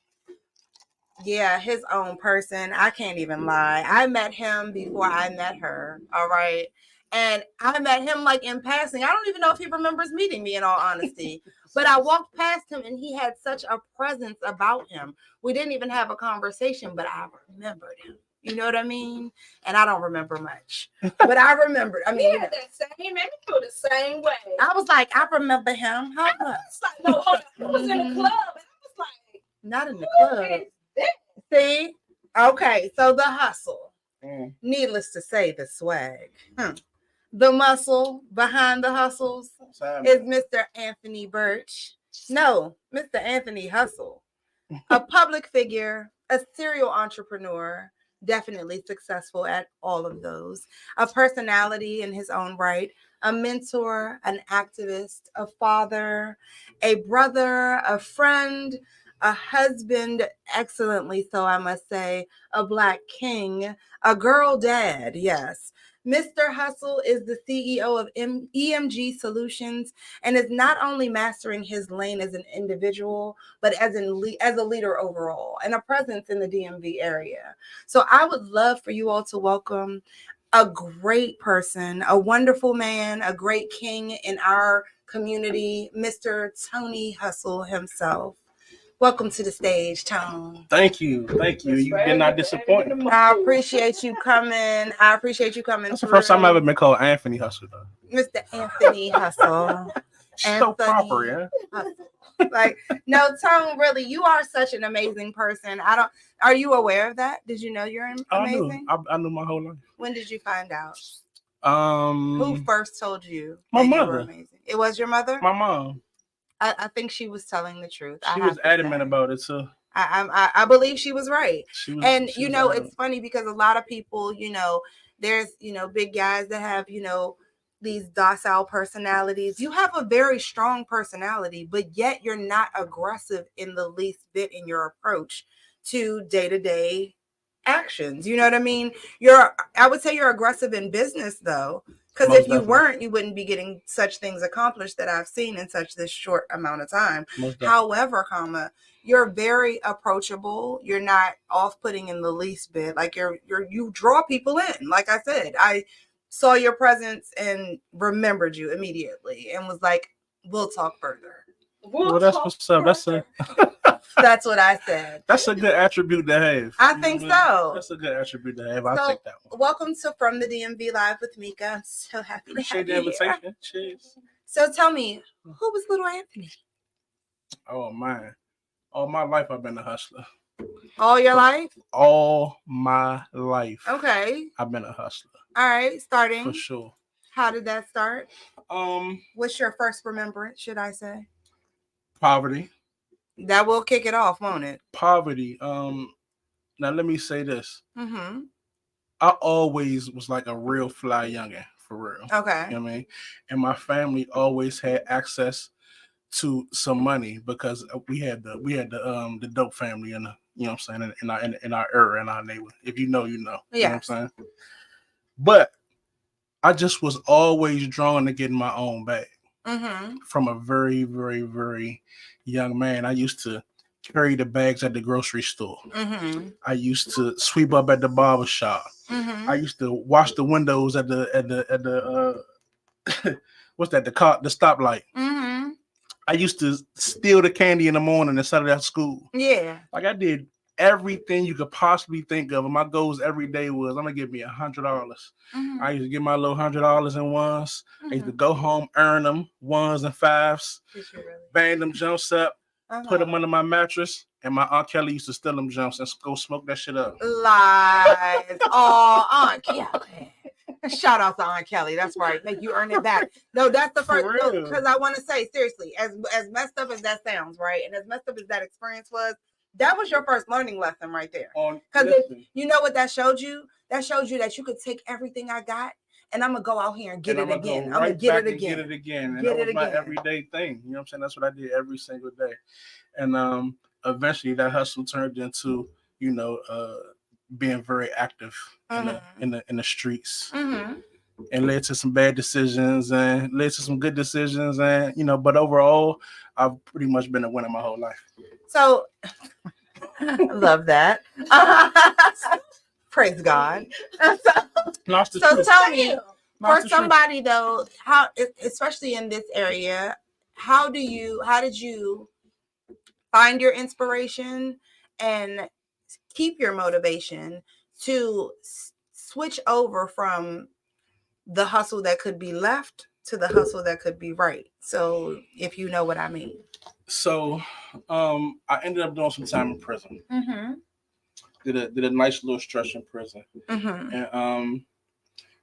his own person. I can't even lie. I met him before I met her. All right. And I met him like in passing. I don't even know if he remembers meeting me in all honesty. But I walked past him and he had such a presence about him. We didn't even have a conversation, but I remembered him. You know what I mean? And I don't remember much, but I remember. I mean, that same, made me feel the same way. I was like, I remember him. How much? Like, no, hold on. I was in the club, and I was like, not in the club. See? Okay, so the hustle. Needless to say, the swag. The muscle behind the hustles is Mr. Anthony Birch. No, Mr. Anthony Hustle. A public figure, a serial entrepreneur, definitely successful at all of those. A personality in his own right, a mentor, an activist, a father, a brother, a friend, a husband, excellently so, I must say, a Black king, a girl dad, yes. Mr. Hustle is the CEO of EMG Solutions and is not only mastering his lane as an individual, but as a leader overall and a presence in the DMV area. So I would love for you all to welcome a great person, a wonderful man, a great king in our community, Mr. Tony Hustle himself. Welcome to the stage, Tone. Thank you. You did not disappoint. I appreciate you coming. That's the first time I've ever been called Anthony Hustle, though. Mr. Anthony Hustle. So proper, yeah. Hustle. Like, no, Tone, really, you are such an amazing person. Are you aware of that? Did you know you're amazing? I knew my whole life. When did you find out? Who Who first told you my that mother. You were amazing? It was your mother? My mom. I think she was telling the truth. She was adamant about it too. I believe she was right. It's funny because a lot of people, there's, big guys that have, these docile personalities. You have a very strong personality, but yet you're not aggressive in the least bit in your approach to day-to-day actions. You know what I mean? I would say you're aggressive in business though. Because if you weren't, you wouldn't be getting such things accomplished that I've seen in such this short amount of time. However, you're very approachable. You're not off-putting in the least bit. Like you draw people in. Like I said, I saw your presence and remembered you immediately and was like, "We'll talk further." That's what's up. That's what I said. That's a good attribute to have. I think so. That's a good attribute to have. I'll take that one. Welcome to From the DMV Live with MEKA. I'm so happy to have you. Appreciate the invitation. Cheers. So tell me, who was little Anthony? Oh, man. All my life I've been a hustler. All your life? All my life. Okay. I've been a hustler. All right, starting. For sure. How did that start? What's your first remembrance, should I say? Poverty. That will kick it off, won't it? Poverty. Now let me say this. Mm-hmm. I always was like a real fly youngin', for real. Okay. You know what I mean? And my family always had access to some money because we had the dope family in the, you know what I'm saying, in our era, in our neighborhood. If you know, you know. Yeah. You know what I'm saying? But I just was always drawn to getting my own bag. Mm-hmm. From a very, very, very young man. I used to carry the bags at the grocery store. Mm-hmm. I used to sweep up at the barber shop. Mm-hmm. I used to wash the windows at the what's that? The stoplight. Mm-hmm. I used to steal the candy in the morning and sell it at school. Yeah. Like I did everything you could possibly think of. And my goals every day was, I'm gonna give me $100. Mm-hmm. I used to get my little $100 in ones. Mm-hmm. I used to go home, earn them ones and fives, bang them jumps up, put them under my mattress, and my Aunt Kelly used to steal them jumps and go smoke that shit up. Lies. Oh, Aunt Kelly. Shout out to Aunt Kelly. That's right. Make you earn it back. No, that's the first. Because I want to say, seriously, as messed up as that sounds, right? And as messed up as that experience was, that was your first learning lesson right there. Because you know what that showed you? That showed you that you could take everything I got and I'm going to go out here and get it again. I'm going to get it again. Get it again. And that was my everyday thing. You know what I'm saying? That's what I did every single day. And eventually that hustle turned into, being very active in the streets. Mm-hmm. And led to some bad decisions and led to some good decisions. And, but overall, I've pretty much been a winner my whole life. So, love that. Praise God. So tell me, for somebody though, how, especially in this area, how did you find your inspiration and keep your motivation to switch over from the hustle that could be left to the hustle that could be right? So if you know what I mean. So I ended up doing some time in prison. Mm-hmm. Did a nice little stretch in prison. Mm-hmm.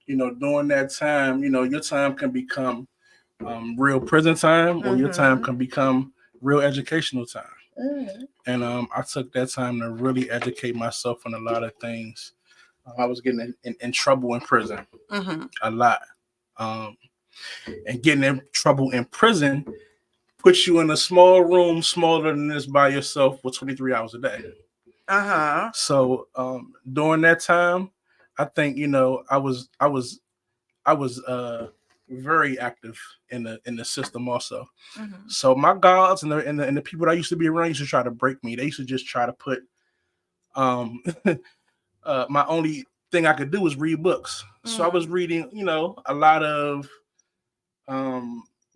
And during that time, your time can become real prison time, or your time can become real educational time. Mm-hmm. And I took that time to really educate myself on a lot of things. I was getting in trouble in prison a lot. And getting in trouble in prison puts you in a small room smaller than this by yourself for 23 hours a day. So during that time, I think, you know, I was very active in the system also. So my guards and the people that I used to be around used to try to break me. They used to just try to put my only thing I could do was read books. So I was reading, you know, a lot of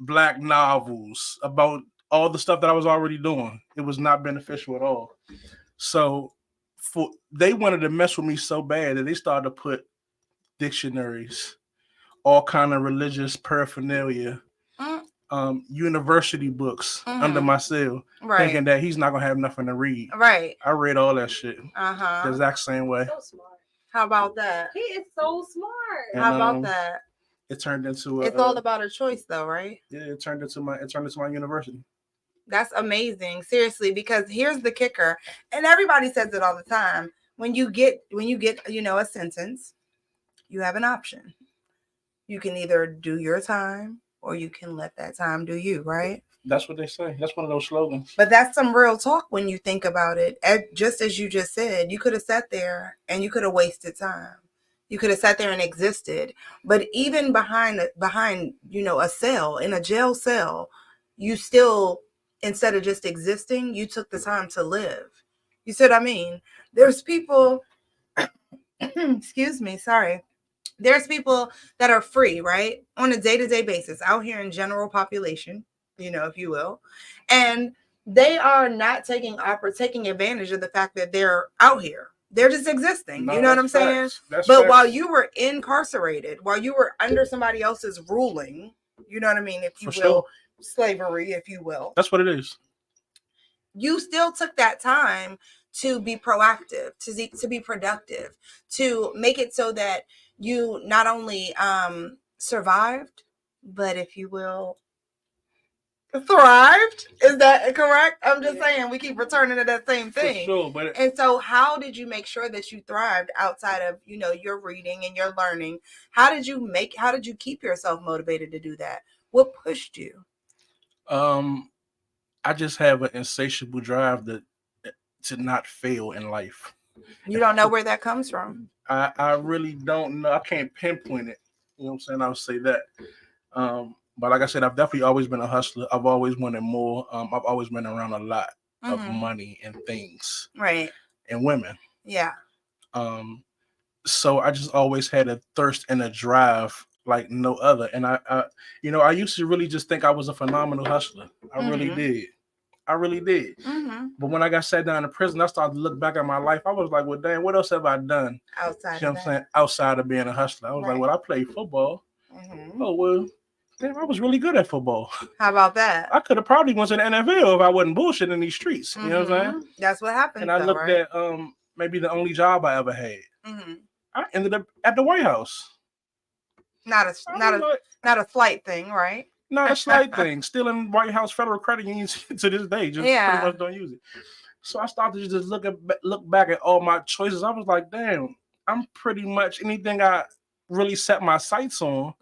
Black novels about all the stuff that I was already doing. It was not beneficial at all. So they wanted to mess with me so bad that they started to put dictionaries, all kind of religious paraphernalia, university books under my cell, thinking that he's not gonna have nothing to read. Right. I read all that shit the exact same way. So smart. How about that? He is so smart. And, how about that? It turned into it's all about a choice, though, right? Yeah, it turned into my university. That's amazing, seriously, because here's the kicker, and everybody says it all the time. When you get, you know, a sentence, you have an option. You can either do your time or you can let that time do you, right? That's what they say. That's one of those slogans. But that's some real talk when you think about it. Just as you just said, you could have sat there and you could have wasted time. You could have sat there and existed. But even behind, you know, a cell, in a jail cell, you still, instead of just existing, you took the time to live. You see what I mean? There's people, excuse me, sorry. There's people that are free, right? On a day-to-day basis out here in general population, you know, if you will. And they are not taking advantage of the fact that they're out here. They're just existing. No, you know what I'm saying? But facts. while you were incarcerated, while you were under somebody else's ruling, you know what I mean? If you will, slavery, if you will. That's what it is. You still took that time to be proactive, to be productive, to make it so that you not only survived, but if you will, thrived. Is that correct? I'm just saying, we keep returning to that same thing. For sure, and so how did you make sure that you thrived outside of, you know, your reading and your learning? How did you keep yourself motivated to do that? What pushed you? I just have an insatiable drive to not fail in life. You don't know where that comes from? I really don't know. I can't pinpoint it. You know what I'm saying? I would say that. But like I said, I've definitely always been a hustler. I've always wanted more. I've always been around a lot of money and things. Right. And women. Yeah. So I just always had a thirst and a drive like no other. And I used to really just think I was a phenomenal hustler. I really did. But when I got sat down in prison, I started to look back at my life. I was like, well, damn, what else have I done? Outside, you know what I'm saying? Outside of being a hustler. I was like, well, I played football. Oh, well, damn, I was really good at football. How about that? I could have probably went to the NFL if I wasn't bullshitting in these streets. You know what I'm saying? That's what happened. And I looked at maybe the only job I ever had. I ended up at the White House. Not a slight thing, right? Not a slight thing. Still in White House federal credit unions to this day. Just pretty much don't use it. So I started to just look back at all my choices. I was like, damn, I'm pretty much anything I really set my sights on,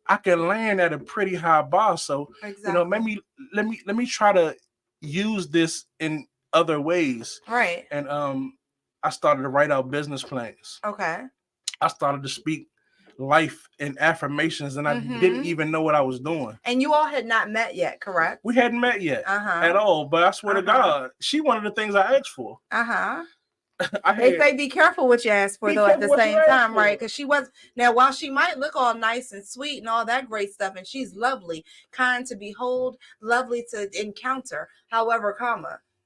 I can land at a pretty high bar. So you know, maybe let me try to use this in other ways. Right. And I started to write out business plans. Okay. I started to speak life and affirmations, and I didn't even know what I was doing. And you all had not met yet, correct? We hadn't met yet at all. But I swear to God, she one of the things I asked for. They say be careful what you ask for, though, at the same time, right? Because she was, now while she might look all nice and sweet and all that great stuff, and she's lovely, kind to behold, lovely to encounter, however,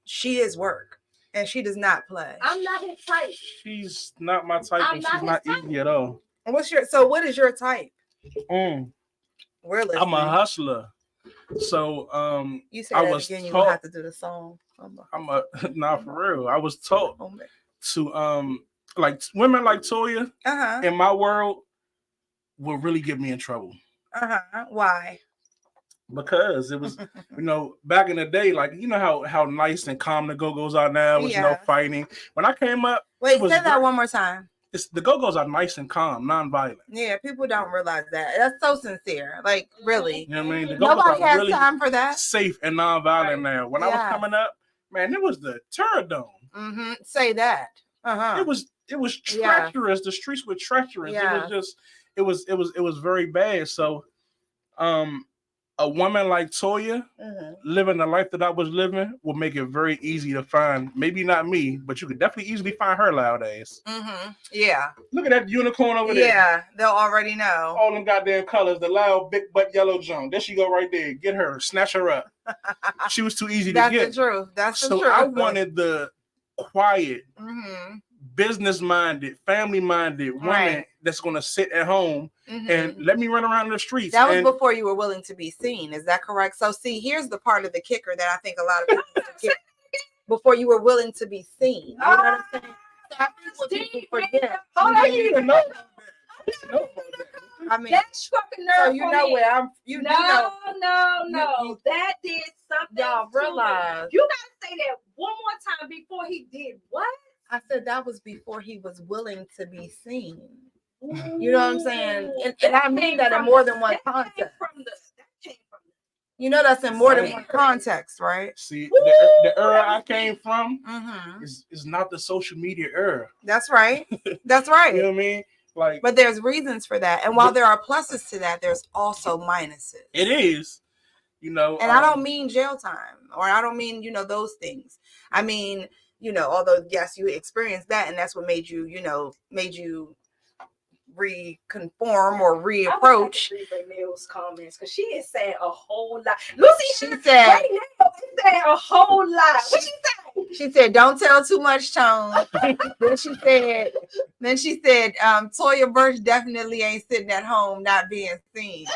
she is work, and she does not play. I'm not his type. She's not my type, and she's not easy at all. What is your type? We're listening. I'm a hustler. So you said that again, you have to do the song. Nah, for real. I was taught to like women like Toya in my world will really get me in trouble. Why? Because it was, you know, back in the day, like, you know how nice and calm the Go-Go's are now with no fighting. When I came up, wait, say that one more time. the Go-Go's are nice and calm, non-violent. Yeah, people don't realize that. That's so sincere. Like, really. You know what I mean? The Go-Go's Nobody are has really time for that. safe and non-violent now. When I was Yeah. coming up, man, it was the Terradome. Say that. Uh-huh. It was treacherous. The streets were treacherous. Yeah. It was very bad. So a woman like Toya living the life that I was living will make it very easy to find. Maybe not me, but you could definitely easily find her loud ass. Yeah. Look at that unicorn over there. Yeah, they'll already know. All them goddamn colors, the loud big butt yellow Joan. There she go right there. Get her, snatch her up. She was too easy to get. That's the truth. That's the truth. So I wanted the quiet, business-minded, family-minded woman that's going to sit at home and let me run around the streets. That was before you were willing to be seen. Is that correct? So, see, here's the part of the kicker that I think a lot of people forget. Before you were willing to be seen. You know what I'm saying? So I think what people forget. I didn't even know that. I mean, that struck a nerve. So you know where I'm. You know. No. That did something. Y'all realize. You gotta say that one more time before he did what? I said that was before he was willing to be seen. You know what I'm saying? And I mean that in more than one context. You know that's in more than one context, right? See, the era I came from is not the social media era. That's right. That's right. You know what I mean? Like, but there's reasons for that. And while there are pluses to that, there's also minuses. It is. You know. And I don't mean jail time, or I don't mean, those things. I mean, although, yes, you experienced that, and that's what made you reconform or reapproach. Mills comments because she is saying a whole lot. Lucy, she said, right now, is saying a whole lot. What she say? She said, "Don't tell too much, Tone." Then she said, Toya Birch definitely ain't sitting at home not being seen.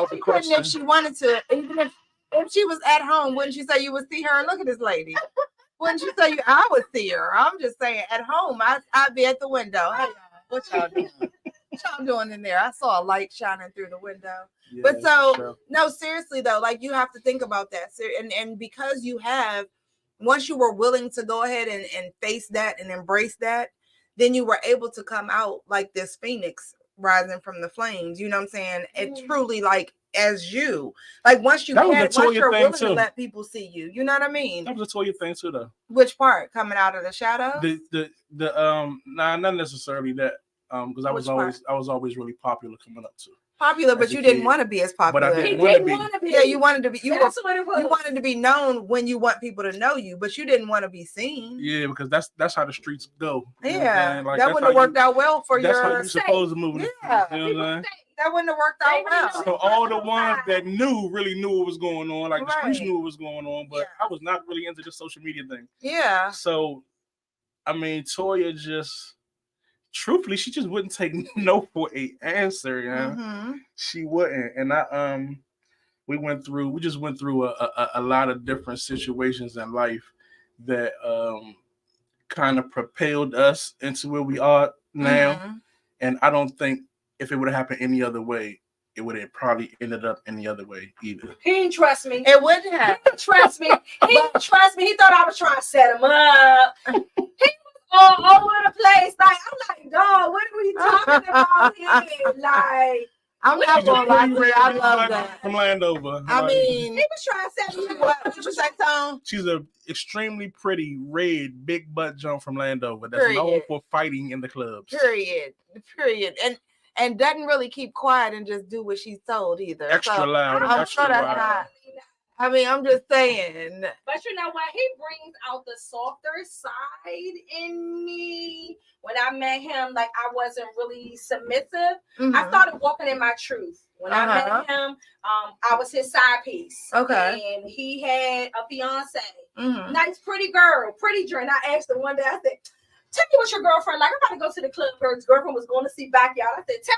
She couldn't if she wanted to. Even if she was at home, wouldn't she say you would see her? Look at this lady. Wouldn't you say I would see her? I'm just saying, at home, I'd be at the window. Hey, what y'all doing? What y'all doing in there? I saw a light shining through the window. Yeah, but so, no, seriously though, like you have to think about that. And because you have, once you were willing to go ahead and face that and embrace that, then you were able to come out like this phoenix rising from the flames. You know what I'm saying? It truly like as you. Like once you're willing to let people see you. You know what I mean? That was a Toya thing too though. Which part? Coming out of the shadows? Not necessarily that. Because I was always really popular coming up to. Popular, but you didn't want to be as popular. But I didn't want to be. Yeah, you wanted to be. That's what it was. You wanted to be known when you want people to know you, but you didn't want to be seen. Yeah, because that's how the streets go. Yeah, like, that wouldn't have worked out well for that's how you're supposed to move. Yeah, you know what I'm saying? That wouldn't have worked out well. So all the ones that really knew what was going on, like the streets knew what was going on, but I was not really into the social media thing. Yeah. So, I mean, Toya just. Truthfully, she just wouldn't take no for an answer. You know? She wouldn't, and we just went through a lot of different situations in life that kind of propelled us into where we are now. And I don't think if it would have happened any other way, it would have probably ended up any other way either. He didn't trust me. It wouldn't have. He didn't trust me. He didn't trust me. He thought I was trying to set him up. All over the place. Like, I'm like, dog, what are we talking about here? Like, I'm not gonna lie to you. I love that. From Landover. I mean, he was trying to set me up. What you say, Tom? She's a extremely pretty, red, big butt jump from Landover. That's known for fighting in the clubs. Period. And doesn't really keep quiet and just do what she's told either. Extra loud. I'm sure that's not. I mean, I'm just saying. But you know what? He brings out the softer side in me. When I met him, like I wasn't really submissive. I started walking in my truth. When I met him, I was his side piece. Okay. And he had a fiance. Nice, pretty girl, pretty drink. I asked her one day, I said, tell me what your girlfriend like. I'm about to go to the club. Her girlfriend was going to see Backyard. I said, tell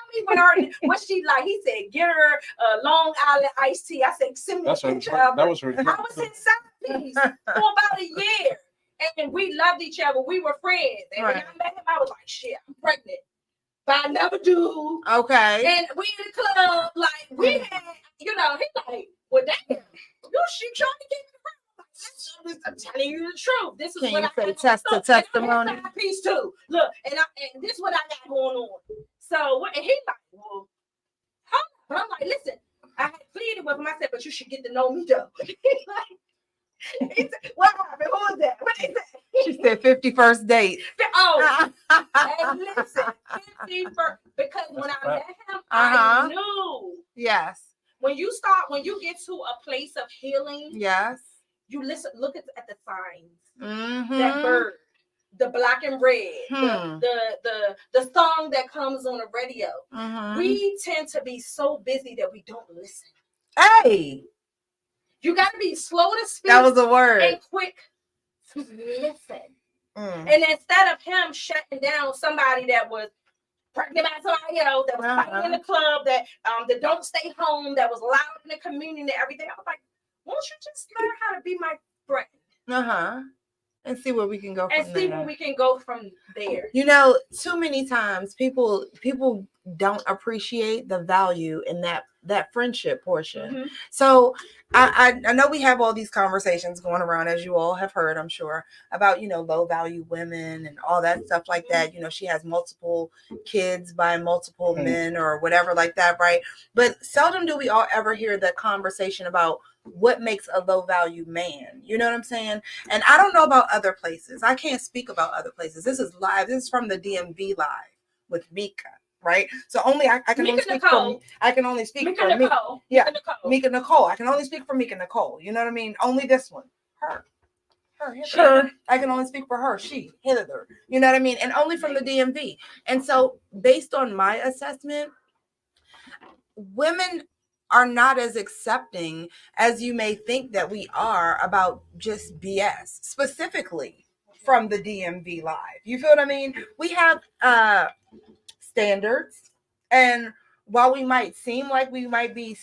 me what she like. He said, get her a Long Island iced tea. I said, send me a picture of her. That was her. I was his side piece for about a year. And we loved each other. We were friends. And when I met him, I was like, shit, I'm pregnant. But I never do. Okay. And we in the club, like, we had, he's like, well, damn, she trying to get me around. I'm telling you the truth. This is Can what you I say got. test to testimony? And piece too. Look, and this is what I got going on. So, and he like, well, but I'm like, listen, I had pleaded with him. I said, but you should get to know me though. He said, what happened? Who is that? What is that? She said 51st date. Oh, and listen, 51st, because when I met him, I knew. Yes. When you get to a place of healing, yes, you look at the signs. Mm-hmm. That bird, the black and red, the song that comes on the radio. Mm-hmm. We tend to be so busy that we don't listen. Hey, you got to be slow to speak. That was a word. And quick to listen. And instead of him shutting down somebody that was pregnant by somebody else, that was fighting in the club, that don't stay home, that was loud in the community and everything, I was like, won't you just learn how to be my friend? And see where we can go from there. And see where we can go from there. You know, too many times people don't appreciate the value in that friendship portion. Mm-hmm. So I know we have all these conversations going around, as you all have heard, I'm sure, about, low value women and all that stuff like that. She has multiple kids by multiple men or whatever like that, right? But seldom do we all ever hear the conversation about what makes a low value man. You know what I'm saying? And I don't know about other places. I can't speak about other places. This is live. This is from the DMV live with MEKA, right? So only I can only speak for me. Yeah, MEKA Nicole. I can only speak for MEKA Nicole. You know what I mean? Only this one. Her. Sure. I can only speak for her. She, Hither. You know what I mean? And only from the DMV. And so based on my assessment, women are not as accepting as you may think that we are about just BS, specifically from the DMV live. You feel what I mean? We have standards, and while we might seem like we might be,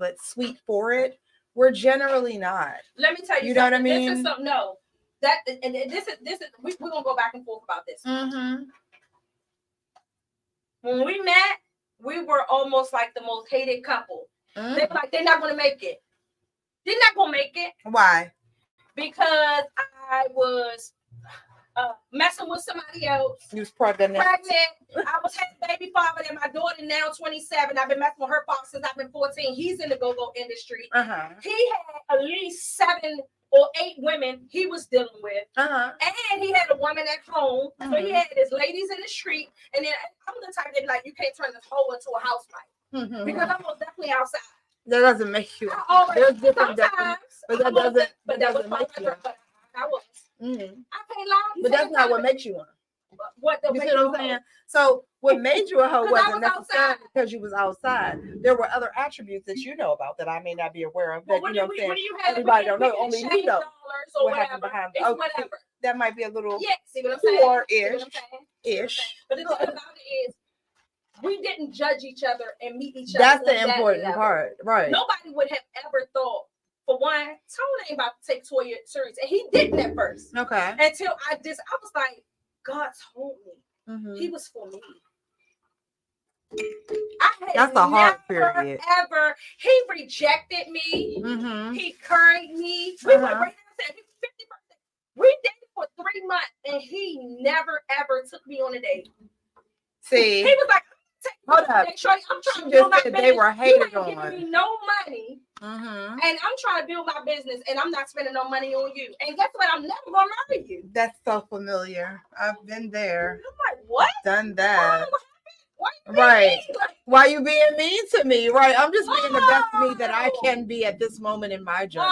but sweet for it, we're generally not. Let me tell you, know what I mean? This is something. No, that and this is we're gonna go back and forth about this. Mm-hmm. When we met, we were almost like the most hated couple. Mm. They were like, they're not going to make it. They're not going to make it. Why? Because I was messing with somebody else. You was pregnant. I was having baby father, and my daughter now 27. I've been messing with her father since I've been 14. He's in the go-go industry. Uh-huh. He had at least 7 or 8 women he was dealing with. Uh-huh. And he had a woman at home. Uh-huh. So he had his ladies in the street. And then I'm the type that be like, you can't turn this whole into a housewife. Mm-hmm. Because I'm most definitely outside. That doesn't make you. There's different sometimes. But that doesn't make you. I was. Mm-hmm. I can't lie. But that's not what makes you one. What you see what I'm saying? So what made you a hoe wasn't necessarily because you was outside. There were other attributes that you know about that I may not be aware of. That you know what I'm saying? Everybody don't know. Only you know what happened behind the whatever. That might be a little see what I'm saying? Or ish. But the thing about it is, we didn't judge each other and meet each other. That's the important part, right? Nobody would have ever thought. For one, Tony ain't about to take Toya serious, and he didn't at first. Okay. Until I was like, God told me he was for me. That's a hard period. Ever he rejected me. Mm-hmm. He carried me. We went right there. His 50th birthday. We dated for 3 months, and he never ever took me on a date. See, he was like, hold up. I'm trying to build my business. They were hated on. You ain't giving me no money. Mm-hmm. And I'm trying to build my business, and I'm not spending no money on you. And guess what? I'm never gonna marry you. That's so familiar. I've been there. I'm like, what? Done that. Right. Why you being mean to me? Right. I'm just being the best me that I can be at this moment in my journey.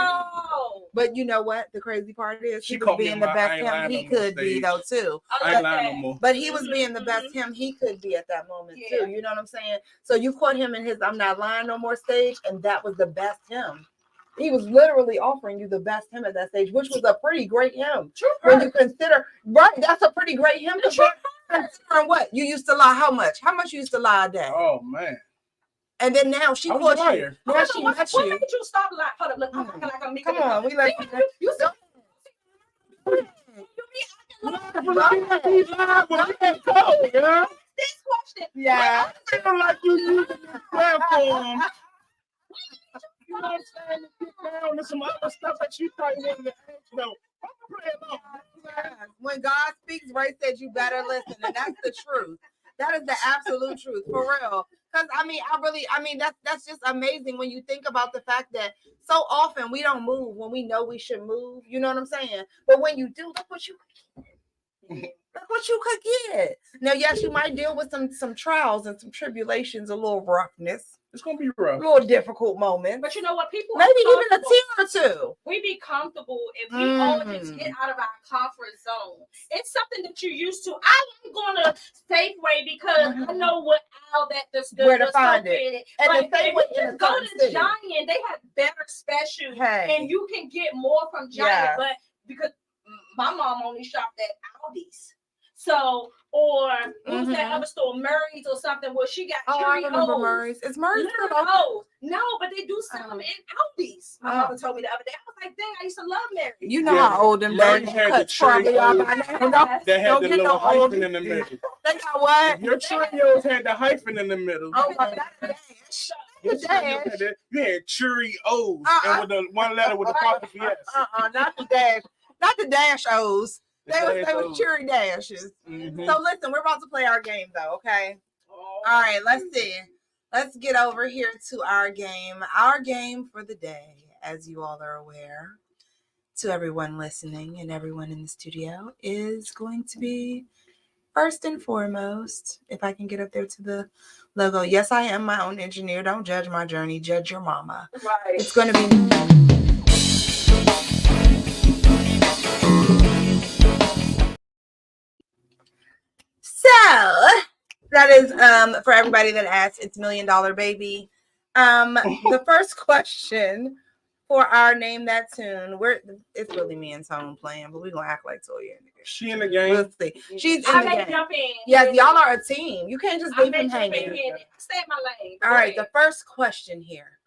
But you know what? The crazy part is he was being the best him he could be though too. But he was being the best him he could be at that moment too. You know what I'm saying? So you caught him in his I'm not lying no more stage, and that was the best him. He was literally offering you the best him at that stage, which was a pretty great him. When you consider, right, that's a pretty great him. Considering what? You used to lie how much? How much you used to lie a day? Oh, man. And then now she caught you. Now she met you. What made you stop lying? Hold up, look, come on, we like you still. This question. Yeah. I feel like you using this platform. You know what I'm saying? To get down to some other stuff that you probably wanted to ask though. When God speaks, Ray said you better listen, and that's the truth. That is the absolute truth, for real. Because that's just amazing when you think about the fact that so often we don't move when we know we should move. You know what I'm saying? But when you do, look what you could get. Now, yes, you might deal with some trials and some tribulations, a little roughness. It's gonna be rough. A little difficult moment. But you know what? People maybe even a tear or two. We be comfortable if we all just get out of our comfort zone. It's something that you're used to. I'm going to Safeway because I know what aisle that where to find it. And like, if you just go to Giant, they have better specials, and you can get more from Giant. But because my mom only shopped at Aldi's. So, or what was that other store, Murray's or something, where she got Cheerios. I remember Murray's. It's Murray's. No, but they do sell them in Aldi's. My mother told me the other day. I was like, dang, I used to love Mary. You know how old them Murray's had the Cheerios. They had the little hyphen in the middle. They got what? Your Cheerios had the hyphen in the middle. Oh my God. You had Cheerios and with the one letter with the apostrophe S. Not the dash. Not the dash O's. They were cherry dashes. So listen, we're about to play our game though, okay? All right, let's see. Let's get over here to our game. Our game for the day, as you all are aware, to everyone listening and everyone in the studio, is going to be first and foremost, if I can get up there to the logo. Yes, I am my own engineer. Don't judge my journey, judge your mama. Right. It's going to be... So that is for everybody that asked, it's $1 Million Baby. The first question for our Name That Tune, it's really me and Tone playing, but we're gonna act like Toya in the game. She in the game. We'll see. She's in the game. Jump in. Yes, y'all are a team. You can't just leave them hanging. Stay in my lane. All right, the first question here.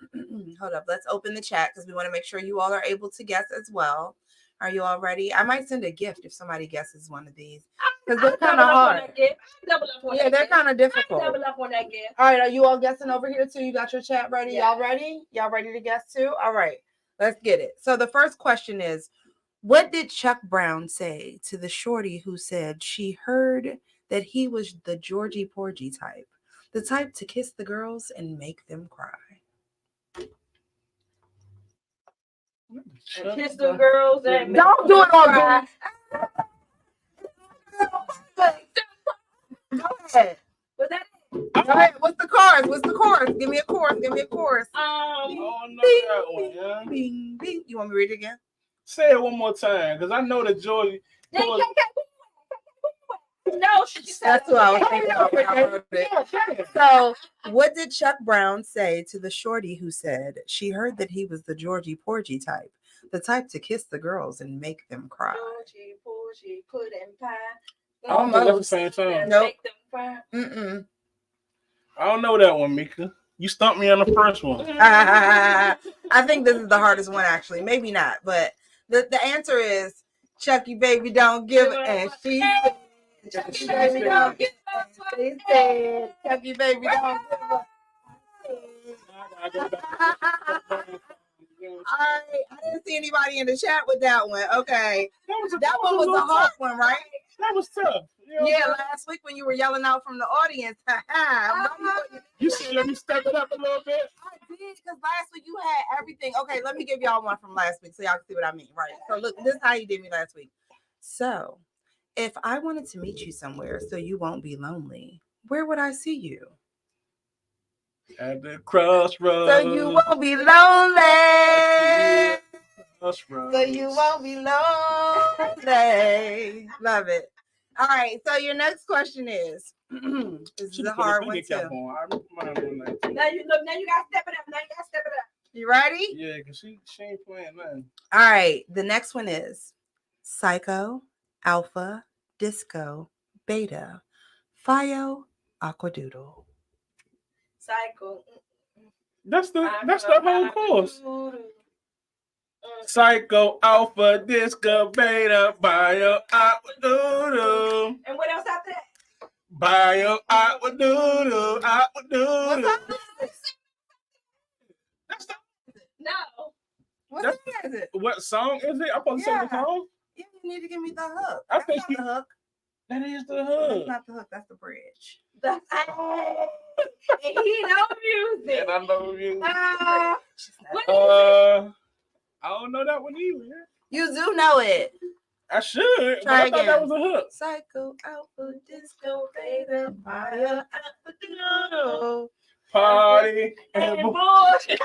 Hold up, let's open the chat because we want to make sure you all are able to guess as well. Are you all ready? I might send a gift if somebody guesses one of these. Because they're kind of hard. Yeah, they're kind of difficult. Double up on that gift. All right, are you all guessing over here too? You got your chat ready? Yeah. Y'all ready? Y'all ready to guess too? All right, let's get it. So the first question is, what did Chuck Brown say to the shorty who said she heard that he was the Georgie Porgy type? The type to kiss the girls and make them cry. And kiss the girls and don't do it on me. Go ahead. Was that it? Go ahead. What's the chorus? What's the chorus? Give me a chorus. Give me a chorus. Bing, that one, yeah. Bing, bing. You want me to read it again? Say it one more time, because I know that Georgie. No, that's what I was thinking of when I wrote it. So, what did Chuck Brown say to the shorty who said she heard that he was the Georgie Porgy type, the type to kiss the girls and make them cry? Georgie Porgy, pudding pie. Almost. Same time. Nope. Make them cry. I don't know that one, Mika. You stumped me on the first one. I think this is the hardest one, actually. Maybe not, but the answer is Chucky baby don't give it, and she said. Chucky baby don't give up. She said, Chucky baby don't give up. I didn't see anybody in the chat with that one. Okay. That one was a hard one, right? That was tough. Yeah, last week when you were yelling out from the audience. You said, let me step it up a little bit. I did, because last week you had everything. Okay, let me give y'all one from last week so y'all can see what I mean. Right. So look, this is how you did me last week. So, if I wanted to meet you somewhere so you won't be lonely, where would I see you? At the crossroads. So you won't be lonely. Crossroads. So you won't be lonely. Love it. All right. So your next question is, this is a hard one too. Now you look. Now you gotta step it up. You ready? Yeah, because she ain't playing nothing. All right. The next one is Psycho, Alpha, Disco, Beta, Fio, Aquadoodle. Psycho. That's the whole course. Psycho, Alpha, Disco, Beta, Bio, Aquadoodle. And what else after that? Bio, Aquadoodle, Aquadoodle. No. What song is it? What song is it? I'm supposed to sing the song? You need to give me the hook. I think the hook. That is the hook. That's not the hook. That's the bridge. And he know music. And I know music. What is I don't know that one either. You do know it. I should. Try I thought again. that was a hook. Psycho outfit disco beta fire afternoon. Party and bullshit.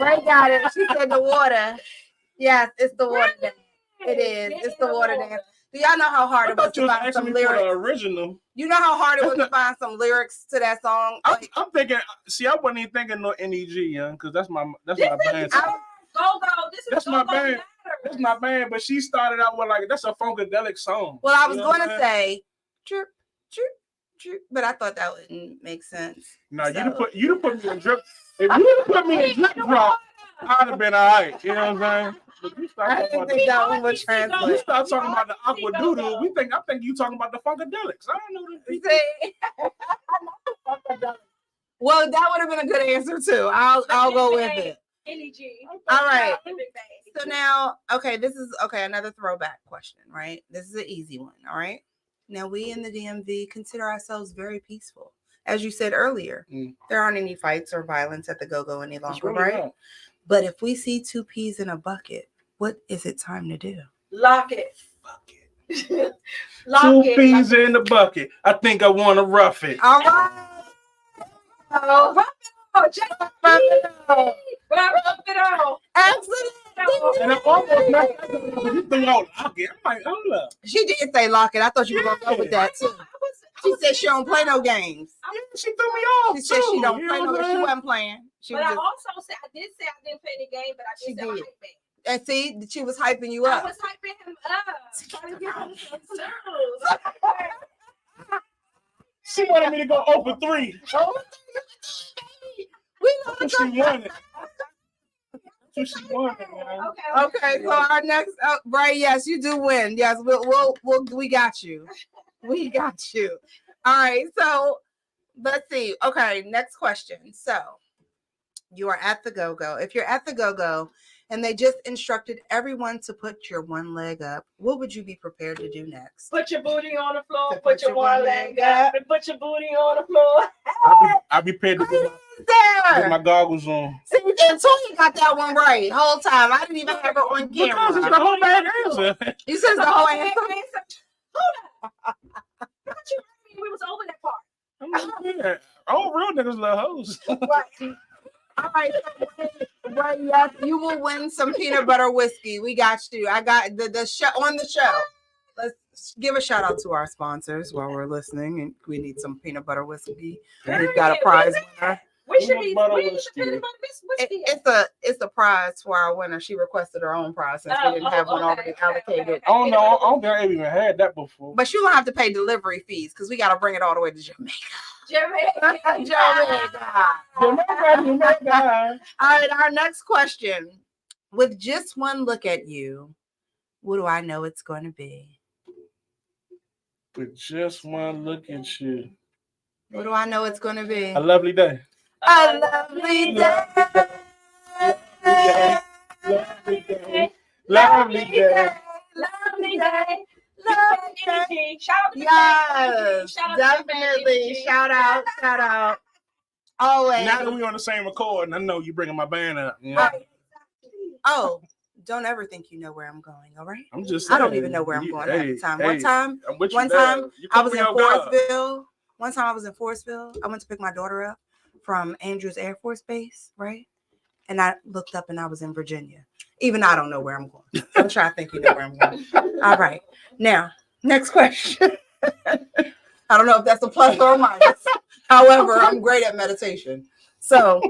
Ray got it. She said the water. Yes, it's the water dance. It is. It's the water dance. Do y'all know how hard it was to find some lyrics? The original. You know how hard it was to find some lyrics to that song? I'm thinking. See, I wasn't even thinking no NEG, young, because that's my band. That's my band. That's my band. But she started out with that's a funkadelic song. Well, I was going to say, drip, drip, drip, but I thought that wouldn't make sense. No, you put me in drip. If you put me in drip drop, I'd have been all right. You know what I'm saying? But you start I didn't think that one would translate. You start talking about the aqua doodle. I think you talking about the funkadelics. I don't know the Well, that would have been a good answer too. I'll go with it. All right. So now, another throwback question, right? This is an easy one, all right? Now, we in the DMV consider ourselves very peaceful. As you said earlier, there aren't any fights or violence at the go-go any longer, really right? Not. But if we see 2 peas in a bucket, what is it time to do? Lock it. Fuck it. 2 peas in the bucket. I think I want to rough it. All right. Rough it all. Absolutely. And I'm almost not. You think I'll lock it? I'm like, hold up. She did say lock it. I thought you were going to go with that too. She said she don't play no games. She threw me off. She said she don't play no games. She wasn't playing. But I also said, I did say I didn't play the game, but I did say I hyped him. And see, she was hyping you up. I was hyping him up. Trying to get him some She wanted me to go over 3. We know She won it. She won it, man. Okay, so our next, right? Yes, you do win. Yes, we got you. We got you. All right, so let's see. Okay, next question. So you are at the go-go. If you're at the go-go and they just instructed everyone to put your one leg up, what would you be prepared to do next? Put your booty on the floor. Put your one leg up. And put your booty on the floor. I'll be prepared to put my goggles on. See, and Toya got that one right whole time. I didn't even have her on camera. Because it's the whole bad answer. You said it's the whole answer. Hold up. We was over that part. Yeah. All real niggas love hoes. Right. All right, right. Yes, you will win some peanut butter whiskey. We got you. I got the show on the show. Let's give a shout out to our sponsors while we're listening, and we need some peanut butter whiskey. We've got a prize winner. We should be whiskey. It's a prize for our winner. She requested her own prize since we didn't have one already allocated. I don't know. I don't think I even had that before. But you don't have to pay delivery fees because we got to bring it all the way to Jamaica. Jamaica. All right, our next question. With just one look at you, what do I know it's going to be? With just one look at you. What do I know it's going to be? A lovely day. A lovely day. Lovely day. Lovely day. Lovely day. Yes, definitely. Shout out. Always. Now that we're on the same recording, I know you bringing my band up. You know? Right. Oh, don't ever think you know where I'm going. All right. I'm just saying. I don't even know where I'm going at the time. One time I was in Forestville. One time I was in Forestville. I went to pick my daughter up from Andrews Air Force Base, right? And I looked up and I was in Virginia. Even I don't know where I'm going. I'm trying to think you know where I'm going. All right. Now, next question. I don't know if that's a plus or a minus. However, I'm great at meditation. So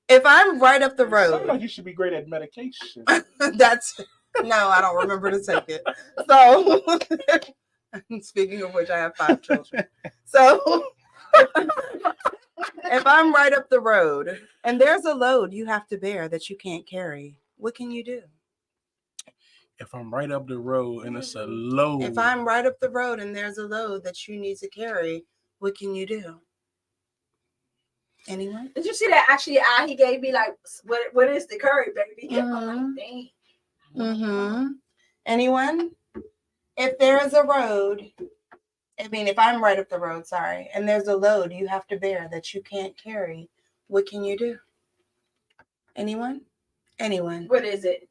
if I'm right up the road. Sometimes you should be great at medication. No, I don't remember to take it. So speaking of which, I have 5 children. So if I'm right up the road and there's a load you have to bear that you can't carry, what can you do? If I'm right up the road and it's a load. If I'm right up the road and there's a load that you need to carry, what can you do? Anyone? Did you see that actually eye he gave me? Like, what is the curry, baby? I'm like, dang. Mm-hmm. Anyone? If there is a road, I mean, if I'm right up the road, sorry, and there's a load you have to bear that you can't carry, what can you do? Anyone? Anyone? What is it?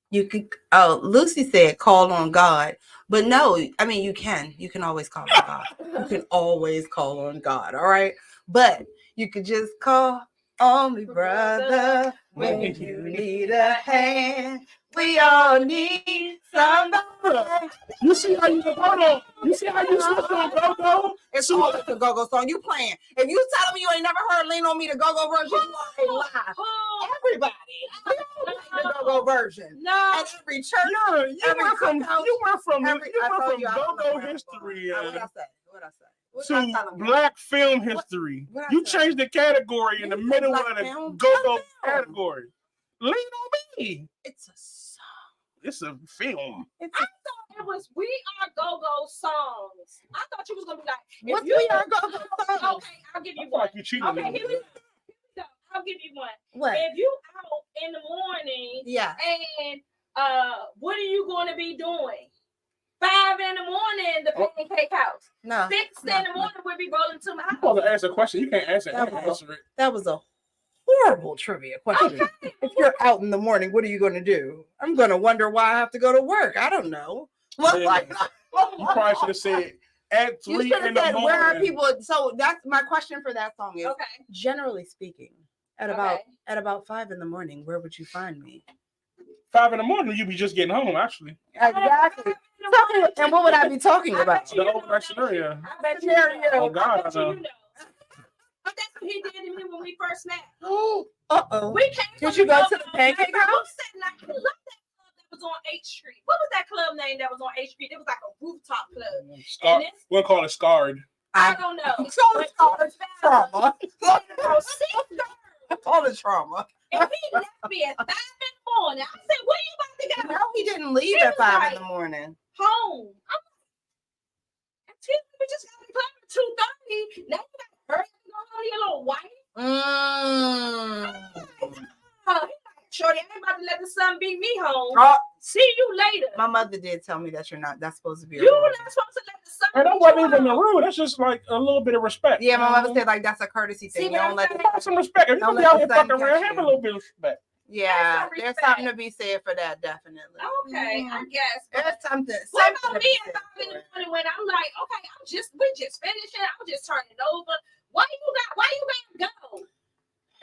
You could. Oh, Lucy said, "Call on God," but no, I mean you can. You can always call on God. You can always call on God. All right, but you could just call on me, brother, when you need a hand. We all need somebody. You see how you switched on go-go? It's always a go-go song. You playing. If you telling me you ain't never heard Lean On Me, the go-go version, you are a lie. Everybody. We all like the go-go version. No. At every church. You went from go-go history What I say? to black film history. You changed the category in the middle of the go-go category. Lean On Me. It's a song. It's a film. I thought it was We Are Go-Go songs. I thought you was gonna be like, What's We Are Go-Go songs? Okay, I'll give you I one. like you cheating. Okay, here we go. I'll give you one. What? If you out in the morning, Yeah. and what are you going to be doing? 5 in the morning, the pancake house. No. 6 in the morning, we'll be rolling to my house. I'm supposed to answer a question. You can't answer it. That was a horrible trivia question. Okay. If you're out in the morning, what are you going to do? I'm going to wonder why I have to go to work. I don't know. What? You probably should have said at 3 in the morning. Where are people? So that's my question for that song is, Okay. generally speaking, at about 5 in the morning, where would you find me? 5 in the morning, you'd be just getting home, actually. Exactly. And what would I be talking about? The old scenario. I bet you know. Oh, God, I know. But that's what he did to me when we first met. Uh-oh. We came. Did you go to the pancake house? I love that club that was on 8th Street. What was that club name that was on 8th Street? It was like a rooftop club. We'll call it Scarred. I don't know. So it's called trauma. I call it trauma. And he left me at 5 in the morning. I said, "Where you about to go?" No, he didn't leave at 5 in the morning. Home. We just got to club at 2:30. Now you got to hurry up and go home to your little wife. Shorty, I ain't about to let the sun beat me home. See you later. My mother did tell me that that's supposed to be. You were not supposed to let the sun. And that wasn't even the rule. That's just like a little bit of respect. Yeah, my mother said like that's a courtesy thing. See, you don't let some respect. If you be out here fucking around, have a little bit of respect. Yeah, there's something to be said for that, definitely. Okay, I guess. There's something. What about me at 5 in the morning when I'm like, okay, we just finishing. I'm just turning over. Why you gotta go?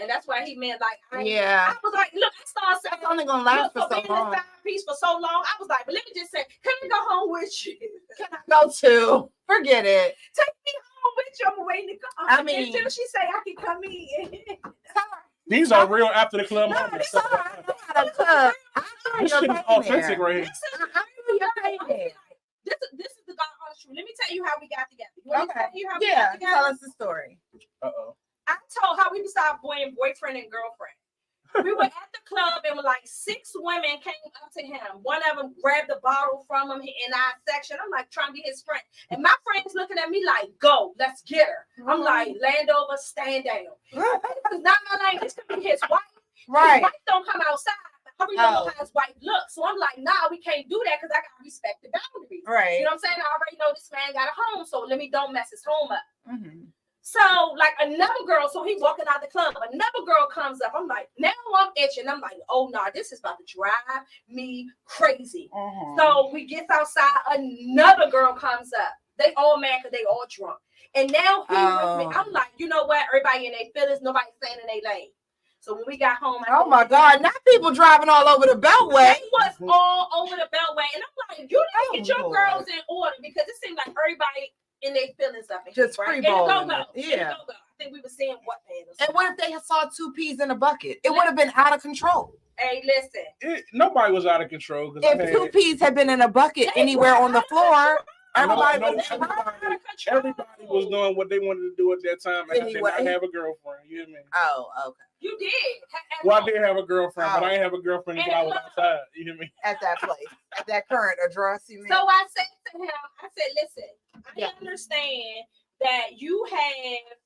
And that's why he meant like, I was like, look, I started saying, it's only gonna last for so long. Piece for so long. I was like, but let me just say, can I go home with you? Can I go too? Forget it. Take me home with you. I'm waiting to come. I mean, until she say I can come in. These are real after the club no, moments. This shit is authentic right here. This is the God honest truth. Let me tell you how we got together. You want me to tell you how we got together? Tell us the story. I told how we decided being boyfriend and girlfriend. We were at the club and like 6 women came up to him. One of them grabbed the bottle from him in our section. I'm like trying to be his friend. And my friend's looking at me like, go, let's get her. I'm like, land over, stand down. It's not my lane. This could be his wife. Right. His wife don't come outside. How we know how his wife looks? So I'm like, nah, we can't do that because I got to respect the boundaries. Right. You know what I'm saying? I already know this man got a home, so let me don't mess his home up. Mm-hmm. So, like another girl, so he walking out the club, another girl comes up. I'm like, now I'm itching. I'm like, oh no, this is about to drive me crazy. Mm-hmm. So we get outside, another girl comes up. They all mad because they all drunk. And now he with me. I'm like, you know what? Everybody in their feelings, nobody staying in their lane. So when we got home, oh my God, not people driving all over the beltway. They was all over the beltway. And I'm like, you need to get your girls in order because it seemed like everybody in their feelings up. Just free balling. Yeah. I think we were seeing what man. And what if they saw 2 peas in a bucket? It would have been out of control. Hey, listen. Nobody was out of control. If 2 peas had been in a bucket anywhere on the floor, everybody was doing what they wanted to do at that time. And anyway. I did not have a girlfriend. You hear me? Oh, okay. You did. Well, I did have a girlfriend, but I didn't have a girlfriend until I was outside. You hear me? At that place, at that current address, you mean? So I said to him, I said, listen, I understand that you have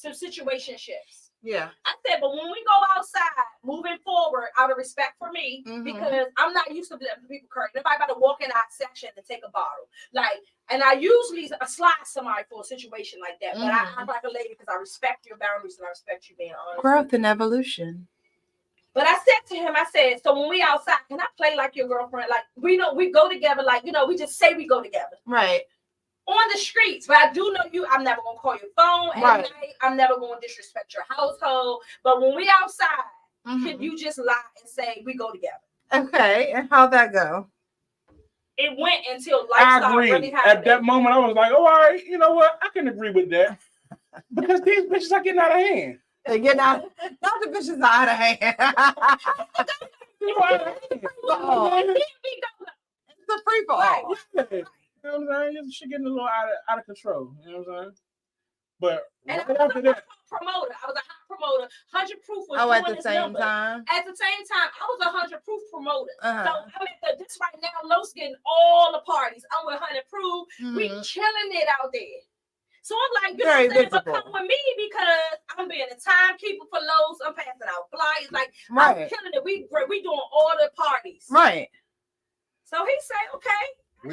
some situationships. Yeah. I said, but when we go outside, moving forward, out of respect for me, because I'm not used to letting people curse. Nobody about to walk in our section and take a bottle. Like, and I usually slide somebody for a situation like that. But I act like a lady because I respect your boundaries and I respect you being honest. Growth and evolution. But I said to him, I said, so when we outside, can I play like your girlfriend? Like, we know we go together, like, you know, we just say we go together. Right. On the streets, but I do know you. I'm never gonna call your phone at night. I'm never gonna disrespect your household. But when we outside, can you just lie and say we go together? Okay, and how'd that go? It went until life started really happening. At that moment, I was like, "Oh, all right, you know what? I can agree with that because these bitches are getting out of hand. They're getting out. Not the bitches are out of hand. It's a free for all. You know what I'm saying? She getting a little out of control. You know what I'm saying? But right after that, promoter. I was a hot promoter. 100 Proof was at the same time. At the same time, I was a 100 Proof promoter. So I'm at this right now. Los getting all the parties. I'm with 100 Proof. We killing it out there. So I'm like, you know what I'm saying? But come with me because I'm being a timekeeper for Los. I'm passing out flyers. Like I'm killing it. We doing all the parties. Right. So he said, okay.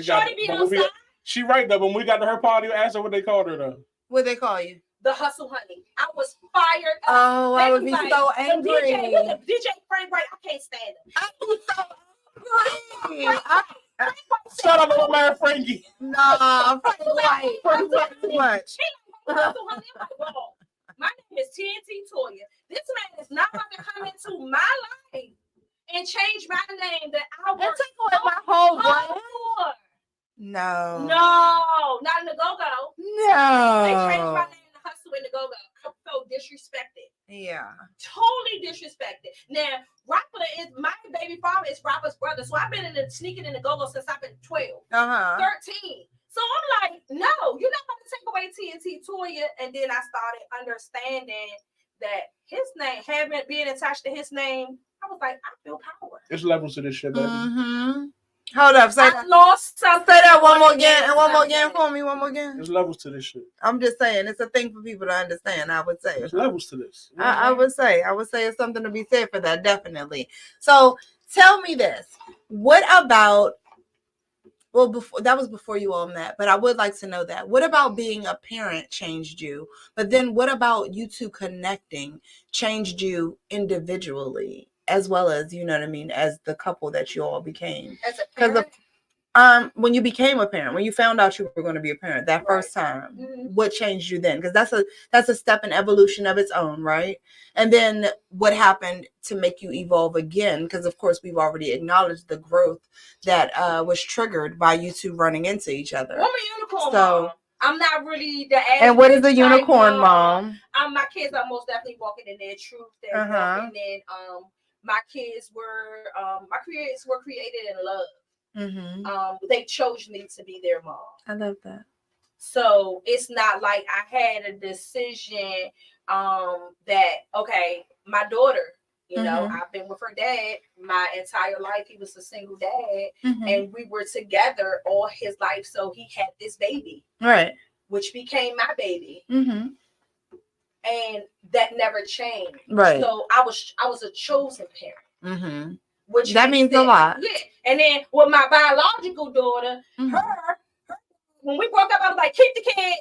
Shorty be outside. She right though. When we got to her party, asked her what they called her though. What they call you? The hustle honey. I was fired up. Oh, I would be so angry. DJ Frank White, I can't stand him. I was so angry. Shut up, old man Frankie. Nah, Frank White. Frank White too much. Hustle honey. I'm like, whoa. My name is TNT Toya. This man is not about to come into my life and change my name that I work take away my whole life. No, not in the go-go. No, they changed my name to Hustle in the go-go. I felt disrespected. Yeah, totally disrespected. Now, Rapper is my baby father. Is Rapper's brother, so I've been sneaking in the go-go since I've been 12, 13. So I'm like, no, you're not going to take away TNT Toya. And then I started understanding that his name, being attached to his name, I was like, I feel power. There's levels to this shit, baby. Hold up, say that. Lost something. Say that one more again, and one more again for me. One more again. There's levels to this shit. I'm just saying, it's a thing for people to understand. I would say there's levels to this. I would say it's something to be said for that, definitely. So tell me this: what about? Well, that was before you all met, but I would like to know that. What about being a parent changed you? But then what about you two connecting changed you individually, as well as, you know what I mean, as the couple that you all became? As a parent? When you became a parent, when you found out you were going to be a parent that first time, what changed you then? Because that's a step in evolution of its own, right? And then what happened to make you evolve again? Because of course we've already acknowledged the growth that was triggered by you two running into each other. I'm a unicorn mom. I'm not really the. And what is a unicorn mom? My kids are most definitely walking in their truth. They're walking in. My kids were created in love. They chose me to be their mom. I love that. So it's not like I had a decision that, okay, my daughter, you know, I've been with her dad my entire life. He was a single dad and we were together all his life. So he had this baby, right, which became my baby. And that never changed. Right. So I was a chosen parent. Which that means a lot. Yeah. And then with my biological daughter, her, when we broke up, I was like, keep the kid.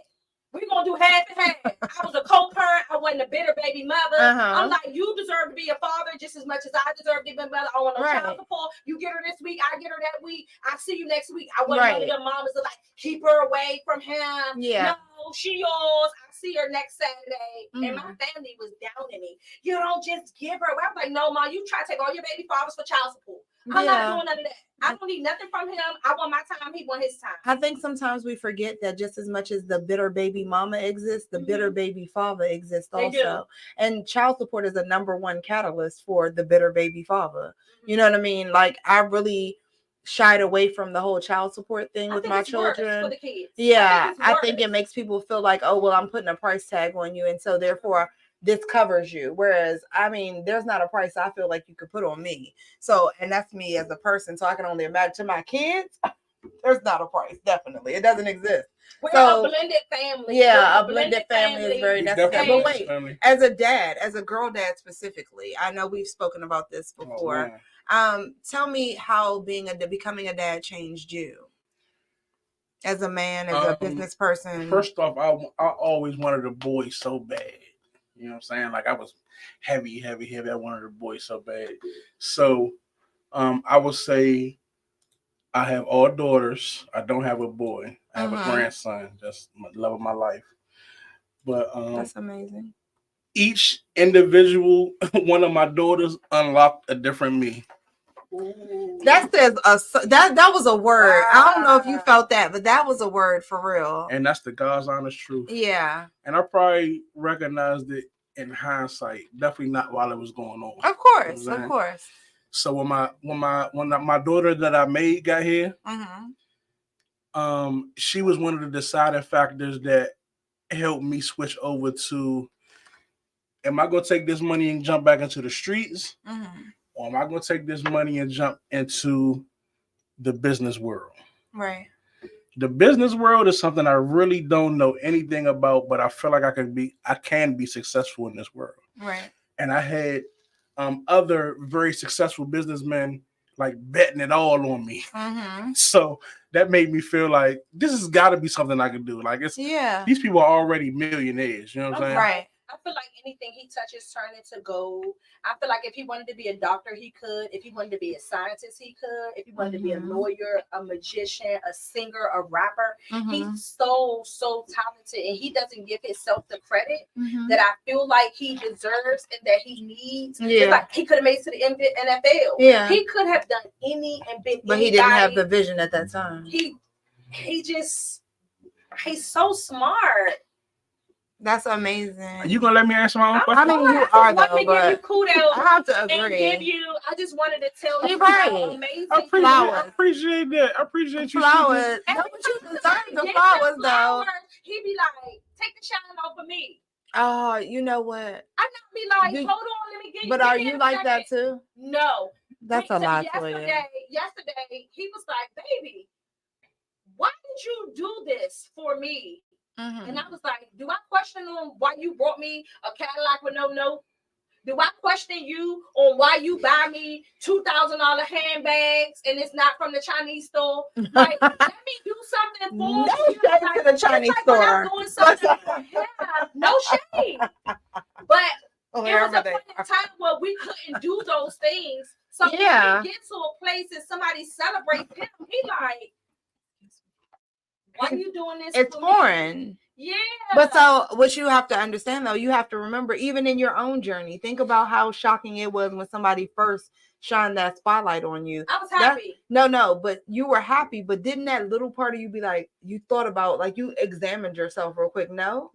We're going to do half and half. I was a co-parent. I wasn't a bitter baby mother. I'm like, you deserve to be a father just as much as I deserve to be a mother. I want no child support. You get her this week. I get her that week. I see you next week. I wasn't one of them mamas that like, keep her away from him. Yeah. No, she yours. I see her next Saturday. And my family was down on me. You don't just give her away. I was like, no, Mom, you try to take all your baby fathers for child support. I'm not doing none of that. I don't need nothing from him. I want my time. He want his time. I think sometimes we forget that just as much as the bitter baby mama exists, the bitter baby father exists also. And child support is the #1 catalyst for the bitter baby father. You know what I mean? Like, I really shied away from the whole child support thing with my children. For the kids. Yeah, I think it makes people feel like, oh, well, I'm putting a price tag on you. And so therefore, this covers you. Whereas, I mean, there's not a price I feel like you could put on me. So, and that's me as a person. So I can only imagine to my kids. There's not a price. Definitely, it doesn't exist. We're So, a blended family. Yeah, a blended family is very necessary. But wait, family. as a dad, as a girl dad specifically, I know we've spoken about this before. Tell me how becoming a dad changed you as a man, as a business person. First off, I always wanted a boy so bad. You know what I'm saying? Like I was heavy. I wanted a boy so bad. So I would say I have all daughters. I don't have a boy. I have a grandson. That's the love of my life. But that's amazing. Each individual one of my daughters unlocked a different me. That says that was a word. Wow. I don't know if you felt that, but that was a word for real. And that's the God's honest truth. Yeah. And I probably recognized it in hindsight. Definitely not while it was going on. Of course, you know of course. So when my daughter that I made got here, she was one of the deciding factors that helped me switch over to, am I going to take this money and jump back into the streets? Or am I going to take this money and jump into the business world? Right. The business world is something I really don't know anything about, but I feel like I can be successful in this world. Right. And I had other very successful businessmen like betting it all on me. So that made me feel like this has got to be something I can do. Like these people are already millionaires. You know what I'm saying? Right. I feel like anything he touches turn into gold. I feel like if he wanted to be a doctor, he could. If he wanted to be a scientist, he could. If he wanted to be a lawyer, a magician, a singer, a rapper, he's so talented, and he doesn't give himself the credit that I feel like he deserves and that he needs. Yeah. It's like he could have made it to the NFL. Yeah. He could have done any and been but anybody. He didn't have the vision at that time. He's so smart. That's amazing. Are you gonna let me answer my own question? I mean, you are though, let me give you kudos. I have to agree. And I just wanted to tell you how amazing. I appreciate that. I appreciate you. Flowers. No, but you deserve the flowers though. He be like, take the shine off of me. Oh, you know what? I not be like, hold on, let me get you. But are you like that too? No. That's a lot for you. Yesterday, he was like, baby, why did you do this for me? And I was like, do I question on why you brought me a Cadillac with no note? Do I question you on why you buy me $2,000 handbags and it's not from the Chinese store? Like, let me do something for you. No shade to the Chinese store. I'm doing something for him. No shade. But it was a point in time where we couldn't do those things. So when we get to a place and somebody celebrates him, he like, why are you doing this? It's foreign. Yeah. But so what you have to understand though, you have to remember, even in your own journey, think about how shocking it was when somebody first shined that spotlight on you. I was happy. But you were happy. But didn't that little part of you be like, you thought about, like, you examined yourself real quick? No,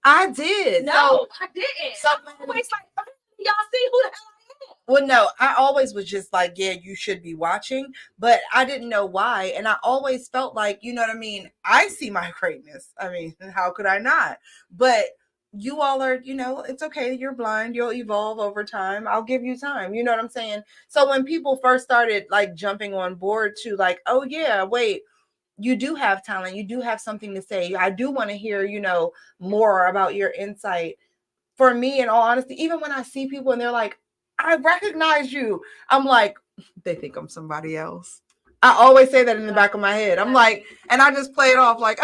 I did. No, I didn't. So always like, y'all see who the hell I am. Well, no, I always was just like, yeah, you should be watching, but I didn't know why. And I always felt like, you know what I mean? I see my greatness. I mean, how could I not? But you all are, it's okay. You're blind. You'll evolve over time. I'll give you time. You know what I'm saying? So when people first started like jumping on board to like, oh yeah, wait, you do have talent. You do have something to say. I do want to hear, more about your insight. For me, in all honesty, even when I see people and they're like, I recognize you, I'm like, they think I'm somebody else. I always say that in the back of my head. I'm like, and I just play it off like,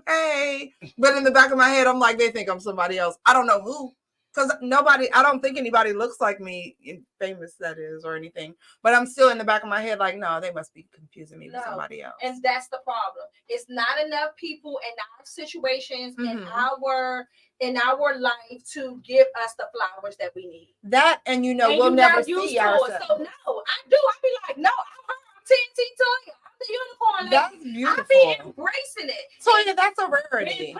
hey. But in the back of my head, I'm like, they think I'm somebody else. I don't know who. Because I don't think anybody looks like me, famous that is, or anything. But I'm still in the back of my head like, no, they must be confusing me with somebody else. And that's the problem. It's not enough people in our situations, in our life to give us the flowers that we need. That, and we'll never see ourselves. So no, I do. I be like, no, I'm TNT Toya. I'm the unicorn. That's beautiful. I be embracing it. Toya, that's a rarity.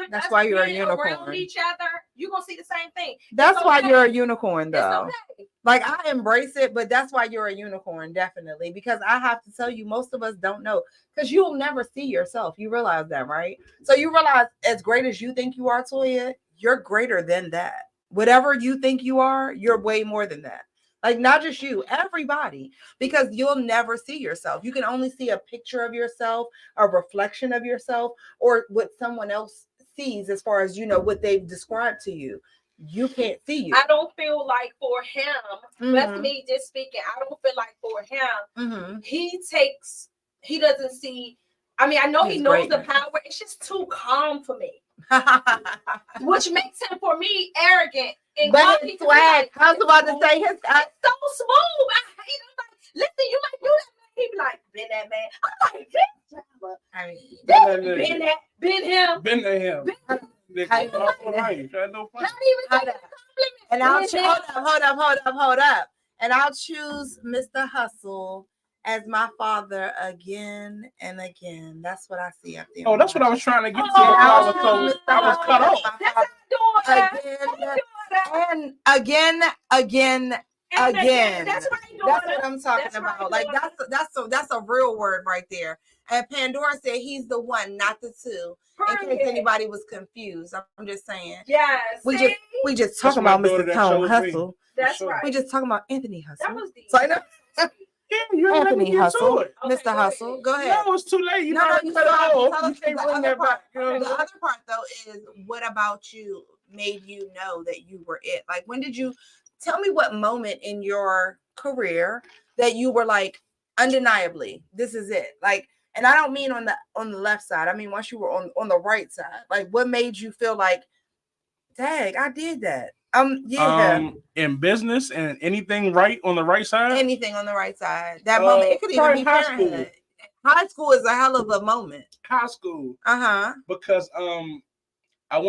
That's why you're a unicorn. Around each other, you're gonna see the same thing. That's why you're a unicorn, though. It's okay. Like, I embrace it, but that's why you're a unicorn, definitely. Because I have to tell you, most of us don't know. Because you'll never see yourself. You realize that, right? So you realize, as great as you think you are, Toya, you're greater than that. Whatever you think you are, you're way more than that. Like, not just you, everybody, because you'll never see yourself. You can only see a picture of yourself, a reflection of yourself, or what someone else sees as far as, what they've described to you. You can't see you. I don't feel like for him, that's me just speaking, I don't feel like for him, he doesn't see, I mean, I know he knows the power, it's just too calm for me. Which makes him, for me, arrogant. And but his swag, I was about to say, his so smooth. Listen, you might do that, man. He be like, been that man. I'm like, been him. Been to him. And I'll hold up. And I'll choose Mr. Hustle as my father again and again. That's what I see up there. Oh, that's what I was trying to get to. I was cut off. And again. That's what I'm talking about. Like that's a real word right there. And Pandora said he's the one, not the two. In case anybody was confused, I'm just saying. Yes. We just talking about Mr. Tone Hustle. That's right. We just talking about Anthony Hustle. That was the Anthony Hustle, okay, Mr. Hustle. Go ahead. No, it's too late. You can't bring that back. The other part though is, what about you made you know that you were it? Like, when did you tell me what moment in your career that you were like, undeniably, this is it? Like, and I don't mean on the left side. I mean once you were on the right side. Like, what made you feel like, dang, I did that? In business and anything right on the right side? Anything on the right side. That moment. It could even be high parenthood. High school is a hell of a moment. High school. Because I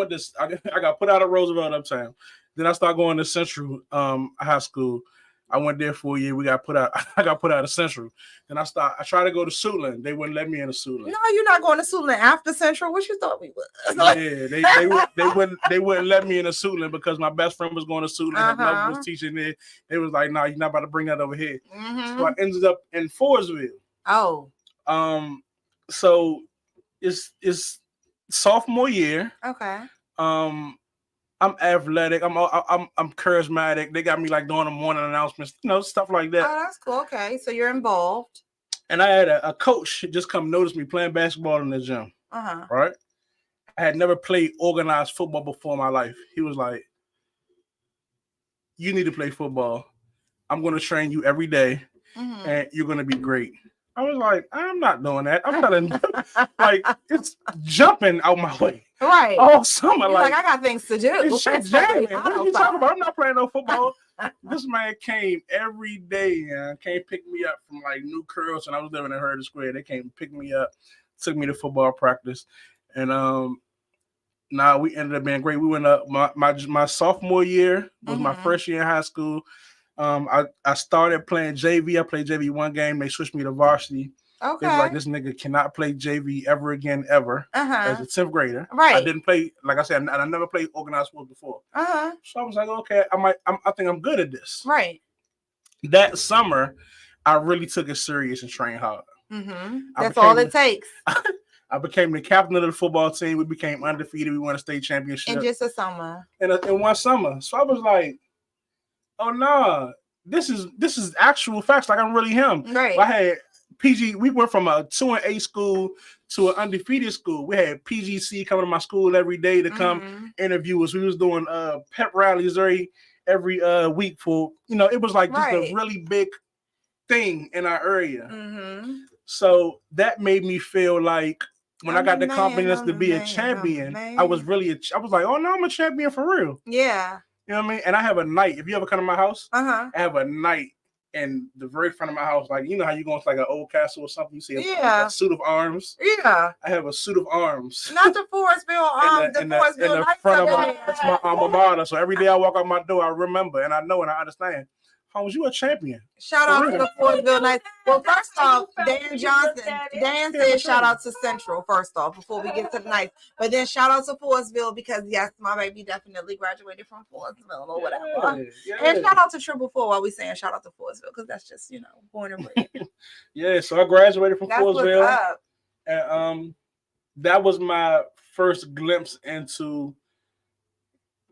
got put out of Roosevelt Uptown. Then I started going to Central High School. I went there for a year. I got put out of Central. Then I tried to go to Suitland. They wouldn't let me into Suitland. No, you're not going to Suitland after Central. What you thought we was? Yeah, they wouldn't let me into Suitland because my best friend was going to Suitland. His mother was teaching there. They was like, "No, you're not about to bring that over here." So I ended up in Forestville. Oh. So it's sophomore year. Okay. I'm athletic. I'm charismatic. They got me like doing the morning announcements, stuff like that. Oh, that's cool. Okay, so you're involved. And I had a coach just come notice me playing basketball in the gym. Right. I had never played organized football before in my life. He was like, "You need to play football. I'm going to train you every day, and you're going to be great." I was like, "I'm not doing that. I'm trying to like it's jumping out my way." Right. All summer, like I got things to do. It's shit jamming. What are you talking about? I'm not playing no football. This man came every day and came pick me up from like New Curls, and I was living in Herder Square. They came pick me up, took me to football practice, and we ended up being great. We went up my sophomore year was my first year in high school. I started playing JV. I played JV one game. They switched me to varsity. Okay. It was like, this nigga cannot play JV ever again, ever. As a 10th grader. Right. I didn't play, like I said, and I never played organized sports before. So I was like, okay, I think I'm good at this. Right. That summer, I really took it serious and trained hard. That's all it takes. I became the captain of the football team. We became undefeated. We won a state championship. In just a summer. In one summer. So I was like, oh no, this is actual facts. Like, I'm really him. Right. I had PG. We went from a 2-8 school to an undefeated school. We had PGC coming to my school every day to come interview us. We was doing pep rallies every week for, it was like just a really big thing in our area. So that made me feel like when I got the confidence to be a champion, I was like, oh no, I'm a champion for real. Yeah. You know what I mean? And I have a night. If you ever come to my house, I have a night in the very front of my house. Like, you know how you go into like an old castle or something? You see a suit of arms? Yeah. I have a suit of arms. Not the Forestville in the front of that's my alma mater. So every day I walk out my door, I remember and I know and I understand. Holmes, you a champion. Shout out to the Forestville Knights. Well, first off, Dan Johnson. Dan said shout out to Central first off before we get to the Knights. But then shout out to Forestville because yes, my baby definitely graduated from Forestville or whatever. Yeah. And shout out to Triple Four while we saying shout out to Forestville because that's just born and bred. Yeah, so I graduated from Forestville. And that was my first glimpse into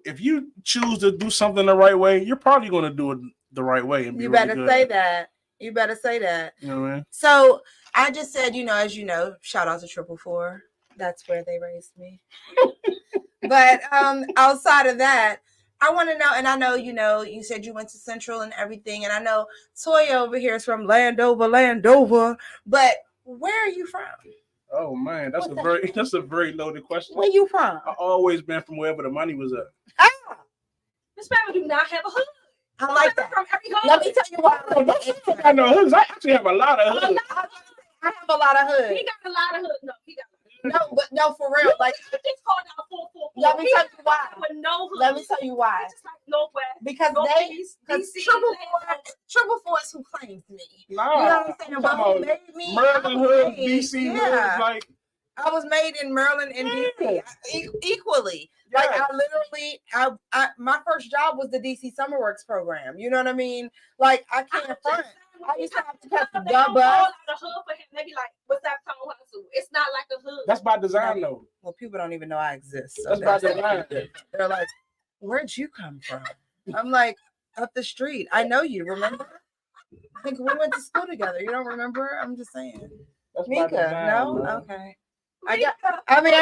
if you choose to do something the right way, you're probably going to do it the right way. And be you really better good. say that. You better say that. You know what I mean? So I just said, as you know, shout out to 444. That's where they raised me. But outside of that, I want to know, and I know, you said you went to Central and everything, and I know Toya over here is from Landover, but where are you from? Oh man, that's a very loaded question. Where you from? I always been from wherever the money was at. Ah, This family do not have a hood. I like that. From every hood. Let me tell you why. I know hoods. I actually have a lot of hoods. I have a lot of hoods. He got a lot of hoods. No, he got. No, for real. Like, it's called out 444. Let me tell you why. With no hood. Let me tell you why. Just like Northwest. Because DC, 444 is who claims me. Nah, you know what I'm saying? But who made me? Maryland hood, DC hood, like. I was made in Maryland and DC equally. Yeah. Like I literally, my first job was the DC Summer Works program. You know what I mean? Like I can't front. I used to have to catch the bus. The hood for him. They be like, "What's that tone hustle?" It's not like a hood. That's by design, though. Well, people don't even know I exist. So that's by design. They're like, "Where'd you come from?" I'm like, "Up the street. I know you. Remember? I think we went to school together. You don't remember? I'm just saying." That's MEKA, design, no, man. okay. I'm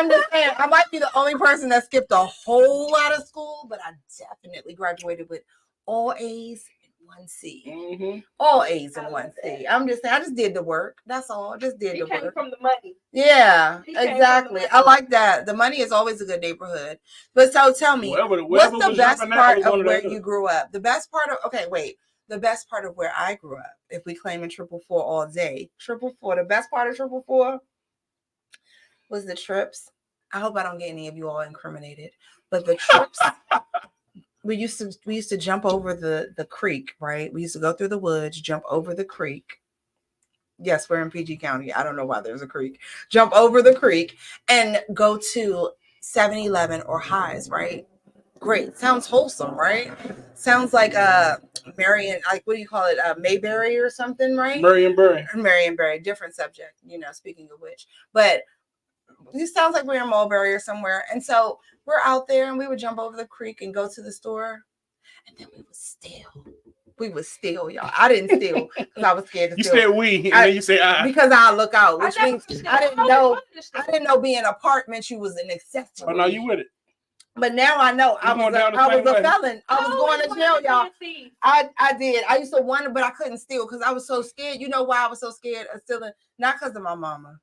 just saying, I might be the only person that skipped a whole lot of school, but I definitely graduated with all A's and 1 C. Mm-hmm. All A's and 1 C. I'm just saying, I just did the work. That's all. Just did the work. He came from the money. Yeah, exactly. I like that. The money is always a good neighborhood. But so tell me, what's the best part of where you grew up? The best part of, the best part of where I grew up, if we claim in 444 all day, 444, the best part of 444 was the trips. I hope I don't get any of you all incriminated, but the trips, we used to jump over the creek, right? We used to go through the woods, jump over the creek. Yes, we're in PG County. I don't know why there's a creek. Jump over the creek and go to 7-Eleven or Highs, right? Great. Sounds wholesome, right? Sounds like Marion, like what do you call it? Mayberry or something, right? Marionberry, different subject, speaking of which. But it sounds like we're in Mulberry or somewhere. And so we're out there and we would jump over the creek and go to the store. And then we would steal, y'all. I didn't steal because I was scared to steal. You said we, and then you say I. Because I look out, which means I didn't know being apart meant you was an accessory. Oh no, you with it. But now I know I was a felon. I was going to jail, y'all. I did. I used to wonder, but I couldn't steal because I was so scared. You know why I was so scared of stealing? Not because of my mama.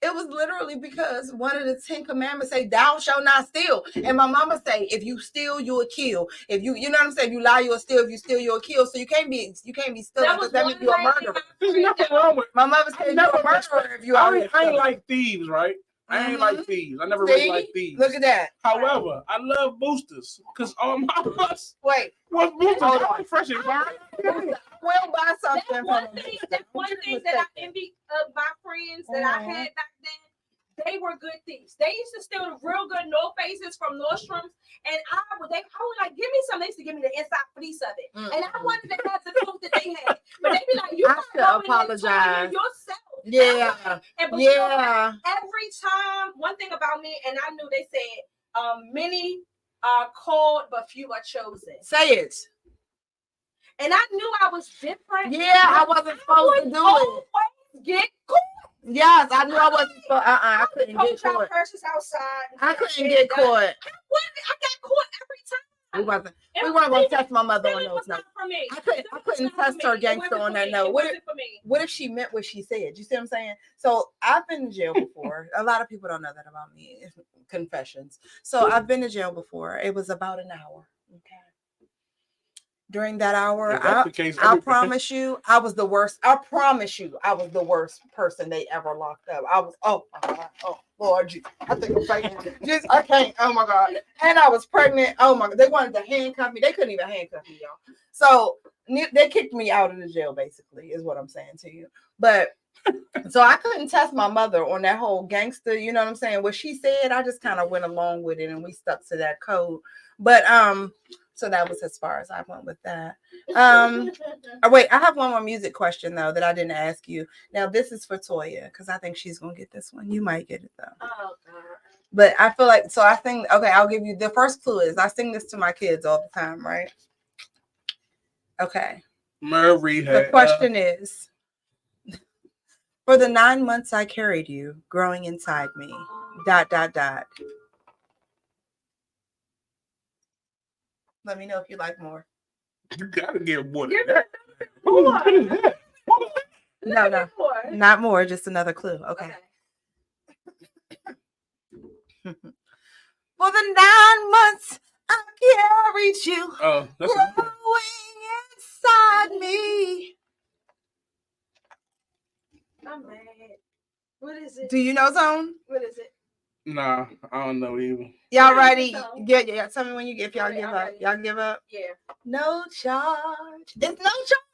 It was literally because one of the 10 commandments say, "Thou shalt not steal." And my mama say, if you steal, you will kill. If you know what I'm saying? If you lie, you'll steal. If you steal, you'll kill. So you can't be stealing because that means you're a murderer. There's nothing wrong with my mother said you're a murderer if you are. I ain't like thieves, right? I ain't like thieves. I never really liked thieves. Look at that. However, I love boosters because all my bus. Wait. What's boosters? I'm fresh and fine. We'll buy something. That's one thing that I envy of my friends that I had back then. They were good thieves. They used to steal the real good North Faces from Nordstrom's, and I would like, give me some. They used to give me the inside piece of it, and I wanted to have the coat that they had, but they'd be like, "You have to apologize yourself." Yeah, every time, one thing about me, and I knew they said, "Many are called, but few are chosen." Say it. And I knew I was different. Yeah, I wasn't supposed to do it. Get caught. Yes, I knew I wasn't supposed. I couldn't get caught. I couldn't get caught. I got caught every time. We weren't gonna test my mother on those notes. I couldn't test her gangster on that note. What if she meant what she said? You see what I'm saying? So I've been to jail before. A lot of people don't know that about me. Confessions. So I've been to jail before. It was about an hour. Okay. During that hour, I promise you, I was the worst. I promise you, I was the worst person they ever locked up. I was, oh my God, oh Lord Jesus, I think I'm pregnant. Just, I can't, oh my God. And I was pregnant. Oh my God, they wanted to handcuff me. They couldn't even handcuff me, y'all. So they kicked me out of the jail, basically, is what I'm saying to you. But so I couldn't test my mother on that whole gangster, you know what I'm saying? What she said, I just kind of went along with it and we stuck to that code. But so that was as far as I went with that. Wait, I have one more music question though that I didn't ask you. Now this is for Toya because I think she's gonna get this one. You might get it though. Oh God. But I feel like so I think okay, I'll give you the first clue is I sing this to my kids all the time, right? Okay. Murray had, the question is, for the 9 months I carried you, growing inside me, ... Let me know if you like more. You gotta get more. No, not more. Just another clue. Okay. For the 9 months I carried you, growing inside me. I'm mad. What is it? Do you know something? What is it? Nah, I don't know either. Y'all ready? Yeah. Tell me when you if y'all give up. Y'all give up? Yeah. No charge. It's no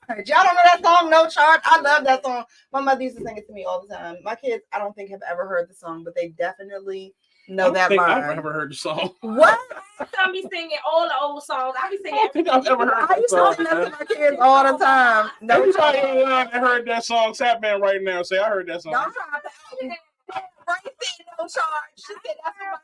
charge. Y'all don't know that song, No Charge? I love that song. My mother used to sing it to me all the time. My kids, I don't think have ever heard the song, but they definitely know that line. I've never heard the song. What? I be singing all the old songs. I be singing. I don't think I've ever heard I used to sing that to my kids all the time. No Everybody online that heard that song, tap man right now. Say, I heard that song. Don't try to right there, no charge. She said that's what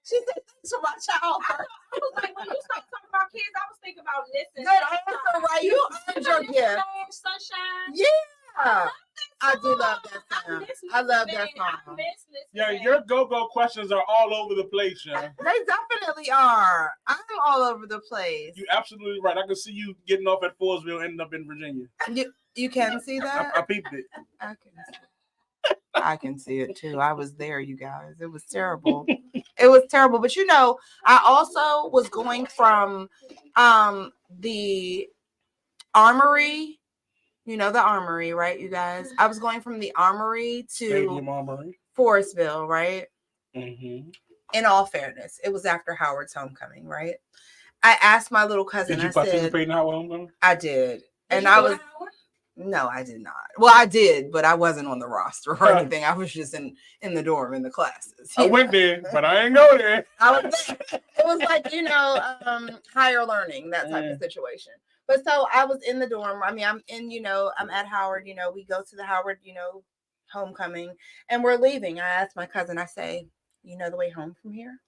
she said thanks for my child. I was like, when you start talking about kids, I was thinking about listen. Good answer, right? You earned your gift. Sunshine. Yeah. I do love that song. I love that song. Yeah, your go-go questions are all over the place, yeah. They definitely are. I'm all over the place. You're absolutely right. I can see you getting off at Forestville, ending up in Virginia. You can see that? I peeped it. I can see it too. I was there, you guys. It was terrible. It was terrible. But I also was going from the Armory. You know the Armory, right, you guys? I was going from the Armory to Forestville, right? Mm-hmm. In all fairness, it was after Howard's homecoming, right? I asked my little cousin. Did you participate in Howard's homecoming? I did. No, I did not. Well, I did, but I wasn't on the roster or anything. I was just in the dorm in the classes. I went there, but I ain't go there. I was there. It was like, higher learning, that type of situation. But so I was in the dorm. I mean, I'm at Howard, we go to the Howard, homecoming, and we're leaving. I asked my cousin, I say, you know the way home from here?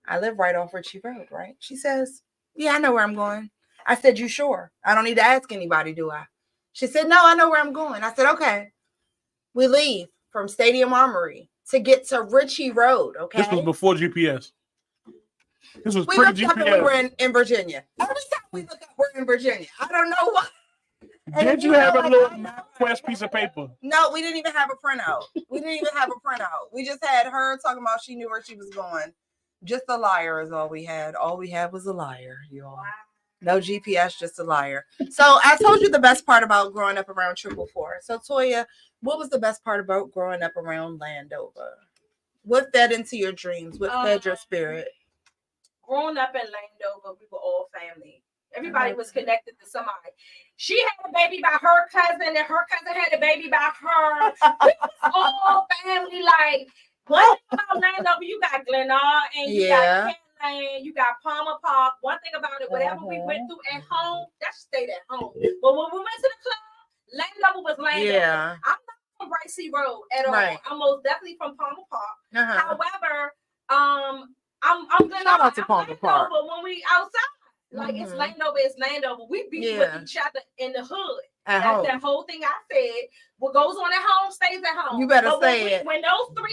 I live right off Ritchie Road, right? She says, yeah, I know where I'm going. I said, you sure? I don't need to ask anybody, do I? She said, no, I know where I'm going. I said, okay. We leave from Stadium Armory to get to Ritchie Road, okay? This was before GPS. This was pre-GPS. We looked up and we were in Virginia. Every time we look up, we're in Virginia. I don't know why. Did you have a little MapQuest piece of paper? No, we didn't even have a printout. We just had her talking about she knew where she was going. Just a liar is all we had. All we had was a liar, you all. No GPS, just a liar. So I told you the best part about growing up around 444. So Toya, what was the best part about growing up around Landover? What fed into your dreams? What fed your spirit? Growing up in Landover, we were all family. Everybody was connected to somebody. She had a baby by her cousin, and her cousin had a baby by her. We was all family. Like, one thing about Landover, you got Glenard and you got Lane, you got Palmer Park. One thing about it, whatever we went through at home, that stayed at home. But when we went to the club, Landover was Landover. Yeah. I'm not from Bright Sea Road at all. Right. I'm most definitely from Palmer Park. However, I'm glad shout out to Palmer Park. But when we outside, like it's Landover. We be with each other in the hood. That's that whole thing I said. What goes on at home stays at home. You better say it. When those four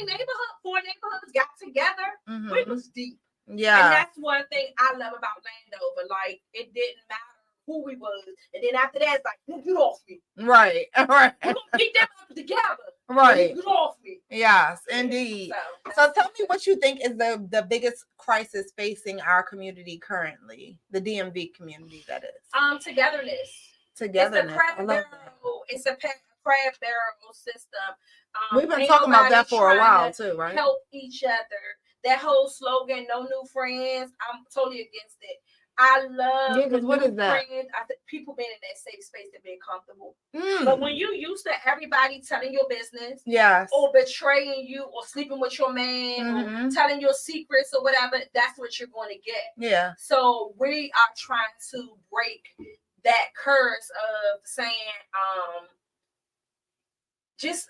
neighborhoods got together, we was deep. Yeah. And that's one thing I love about Landover. Like, it didn't matter who we was. And then after that, it's like, get off me. Right. We're going to beat them up together. Right. Get off me. Yes, indeed. So tell me what you think is the biggest crisis facing our community currently. The DMV community, that is. Togetherness. It's a crab barrel system. We've been talking about that for a while too, right? Help each other. That whole slogan, no new friends, I'm totally against it. I love what is that? Friends. I think people being in that safe space and being comfortable. But when you used to everybody telling your business, or betraying you, or sleeping with your man, or telling your secrets or whatever, that's what you're going to get. Yeah. So we are trying to break that curse of saying, just.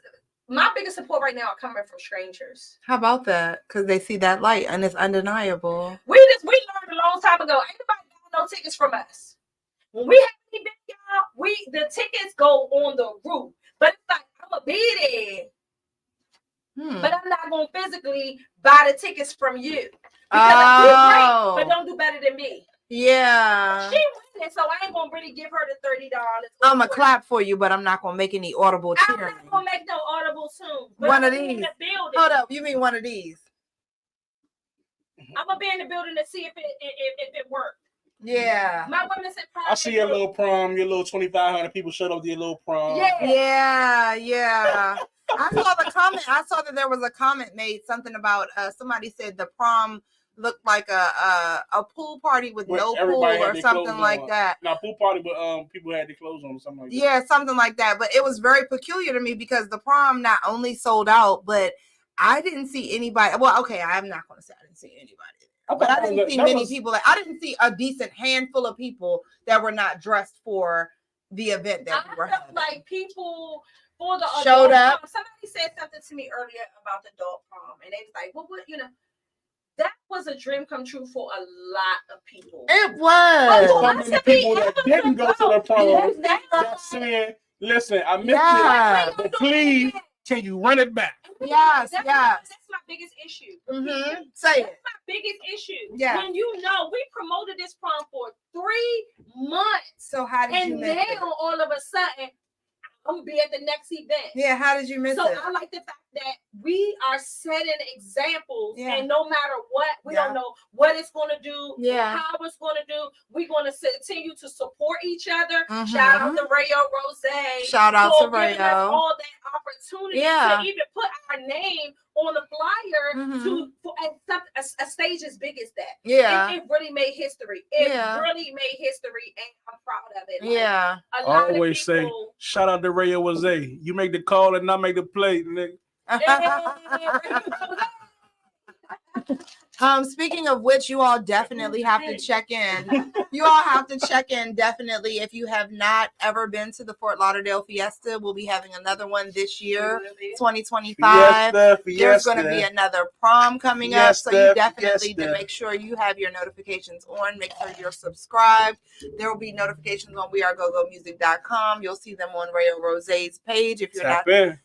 My biggest support right now are coming from strangers. How about that? Because they see that light and it's undeniable. We learned a long time ago. Ain't nobody got no tickets from us. When we have any big the tickets go on the roof, but it's like I'm gonna be there, but I'm not gonna physically buy the tickets from you because you're great, but don't do better than me. Yeah, she winning, so I ain't gonna really give her the $30. I'm gonna clap for you, but I'm not gonna make any audible cheering. I'm not gonna make no audible tune. One of these. Hold up, you mean one of these? I'm gonna be in the building to see if it worked. Yeah. My women said prom. I see your little prom, your little 2,500 people showed up to your little prom. Yeah. I saw the comment. I saw that there was a comment made, something about somebody said the prom looked like a pool party with no pool or something like that. Not pool party, but people had their clothes on or something like that. Yeah, something like that. But it was very peculiar to me because the prom not only sold out, but I didn't see anybody. Well, okay, I'm not going to say I didn't see anybody. But I didn't see many people. I didn't see a decent handful of people that were not dressed for the event that we were having. Like people for the showed up. Prom. Somebody said something to me earlier about the adult prom, and they was like, "Well, what that was a dream come true for a lot of people." It was. So many people that didn't go to the prom that said, "Listen, I missed it, but please, can you run it back?" Yes, that's my biggest issue. Say that's my biggest issue. Yeah. When we promoted this prom for 3 months. So how did you miss it? And now all of a sudden, I'm gonna be at the next event. Yeah, how did you miss it? So I like the fact that we are setting examples, and no matter what, we don't know what it's gonna do, how it's gonna do. We're gonna continue to support each other. Shout out to Rayo Rose. Shout out to Rayo. All that opportunity to even put our name on the flyer at a stage as big as that. Yeah, it really made history. It really made history, and I'm proud of it. Yeah, I always say, shout out to Rayo Rose. You make the call and not make the play, nigga. Speaking of which, you all definitely have to check in. You all have to check in definitely if you have not ever been to the Fort Lauderdale Fiesta. We'll be having another one this year, 2025. There's going to be another prom coming up, so you definitely need to make sure you have your notifications on. Make sure you're subscribed. There will be notifications on wearegogomusic.com. You'll see them on Rayo Rose's page. If you're tapped in.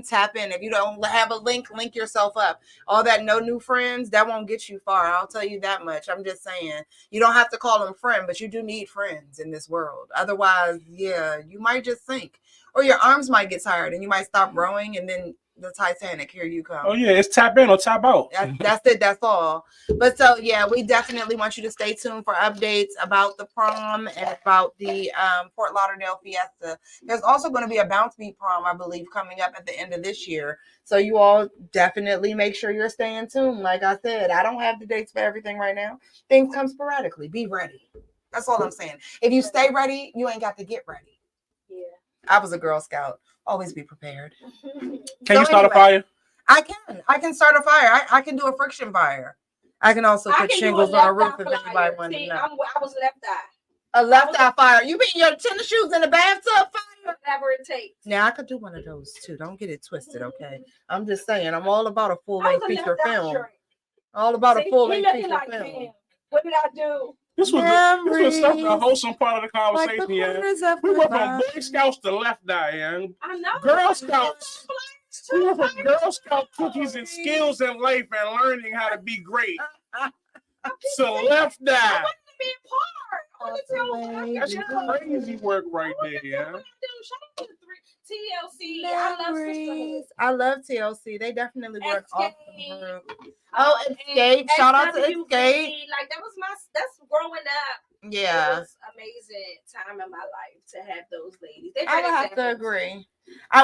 If you don't have a link yourself up. All that no new friends, that won't get you far. I'll tell you that much. I'm just saying. You don't have to call them friend, but you do need friends in this world. Otherwise, you might just sink. Or your arms might get tired and you might stop rowing, and then the Titanic, here you come. Oh yeah, it's tap in or tap out. That's it. That's all. But so we definitely want you to stay tuned for updates about the prom and about the Fort Lauderdale Fiesta. There's also going to be a Bounce Beat prom, I believe, coming up at the end of this year. So you all definitely make sure you're staying tuned. Like I said, I don't have the dates for everything right now. Things come sporadically. Be ready. That's all I'm saying. If you stay ready, you ain't got to get ready. Yeah. I was a Girl Scout. Always be prepared. Can you start a fire? I can start a fire. I can do a friction fire. I can also put shingles on a roof if anybody wanted to know. I was left eye. A left eye fire. You mean your tennis shoes in the bathtub fire? Whatever it takes. Now I could do one of those too. Don't get it twisted, okay? I'm just saying. I'm all about a full-length feature film. All about a full-length feature film. What did I do? This was such a wholesome part of the conversation, We went from Boy Scouts to Left Eye, I know. Girl Scouts. We went from Girl Scout cookies and skills in life and learning how to be great to Left Eye. That's crazy work right there, TLC. I love TLC. They definitely work awesome group. Oh, Escape. Shout out to Escape. Like that's growing up. Yeah. It was amazing time in my life to have those ladies. I have to agree. I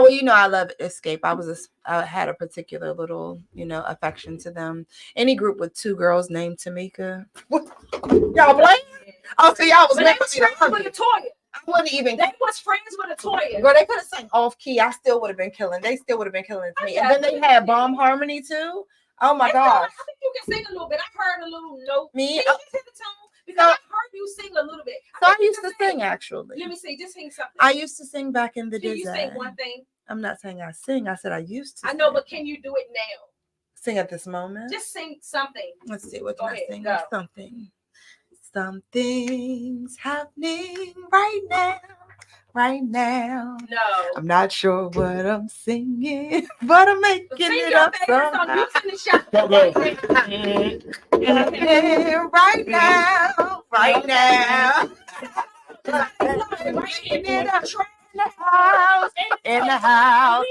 love Escape. I had a particular little, affection to them. Any group with two girls named Tamika. Y'all playing? Oh, so y'all was friends with a Toya. I wouldn't even. They was friends with a Toya. Girl, they could have sang off key. I still would have been killing. They still would have been killing me. And then they had bomb harmony too. Oh my gosh. I think you can sing a little bit. I heard a little note. Me? Can you just hit the tone? Because I heard you sing a little bit. So I used to sing actually. Let me see. Just sing something. I used to sing back in the day. Can you sing one thing? I'm not saying I sing. I said I used to. I know, but can you do it now? Sing at this moment? Just sing something. Let's see. What can I sing? Go. Something. Something's happening right now. Right now. No. I'm not sure what I'm singing, but I'm making it up somehow. Right now. Right now. Making it up in the house. In the house.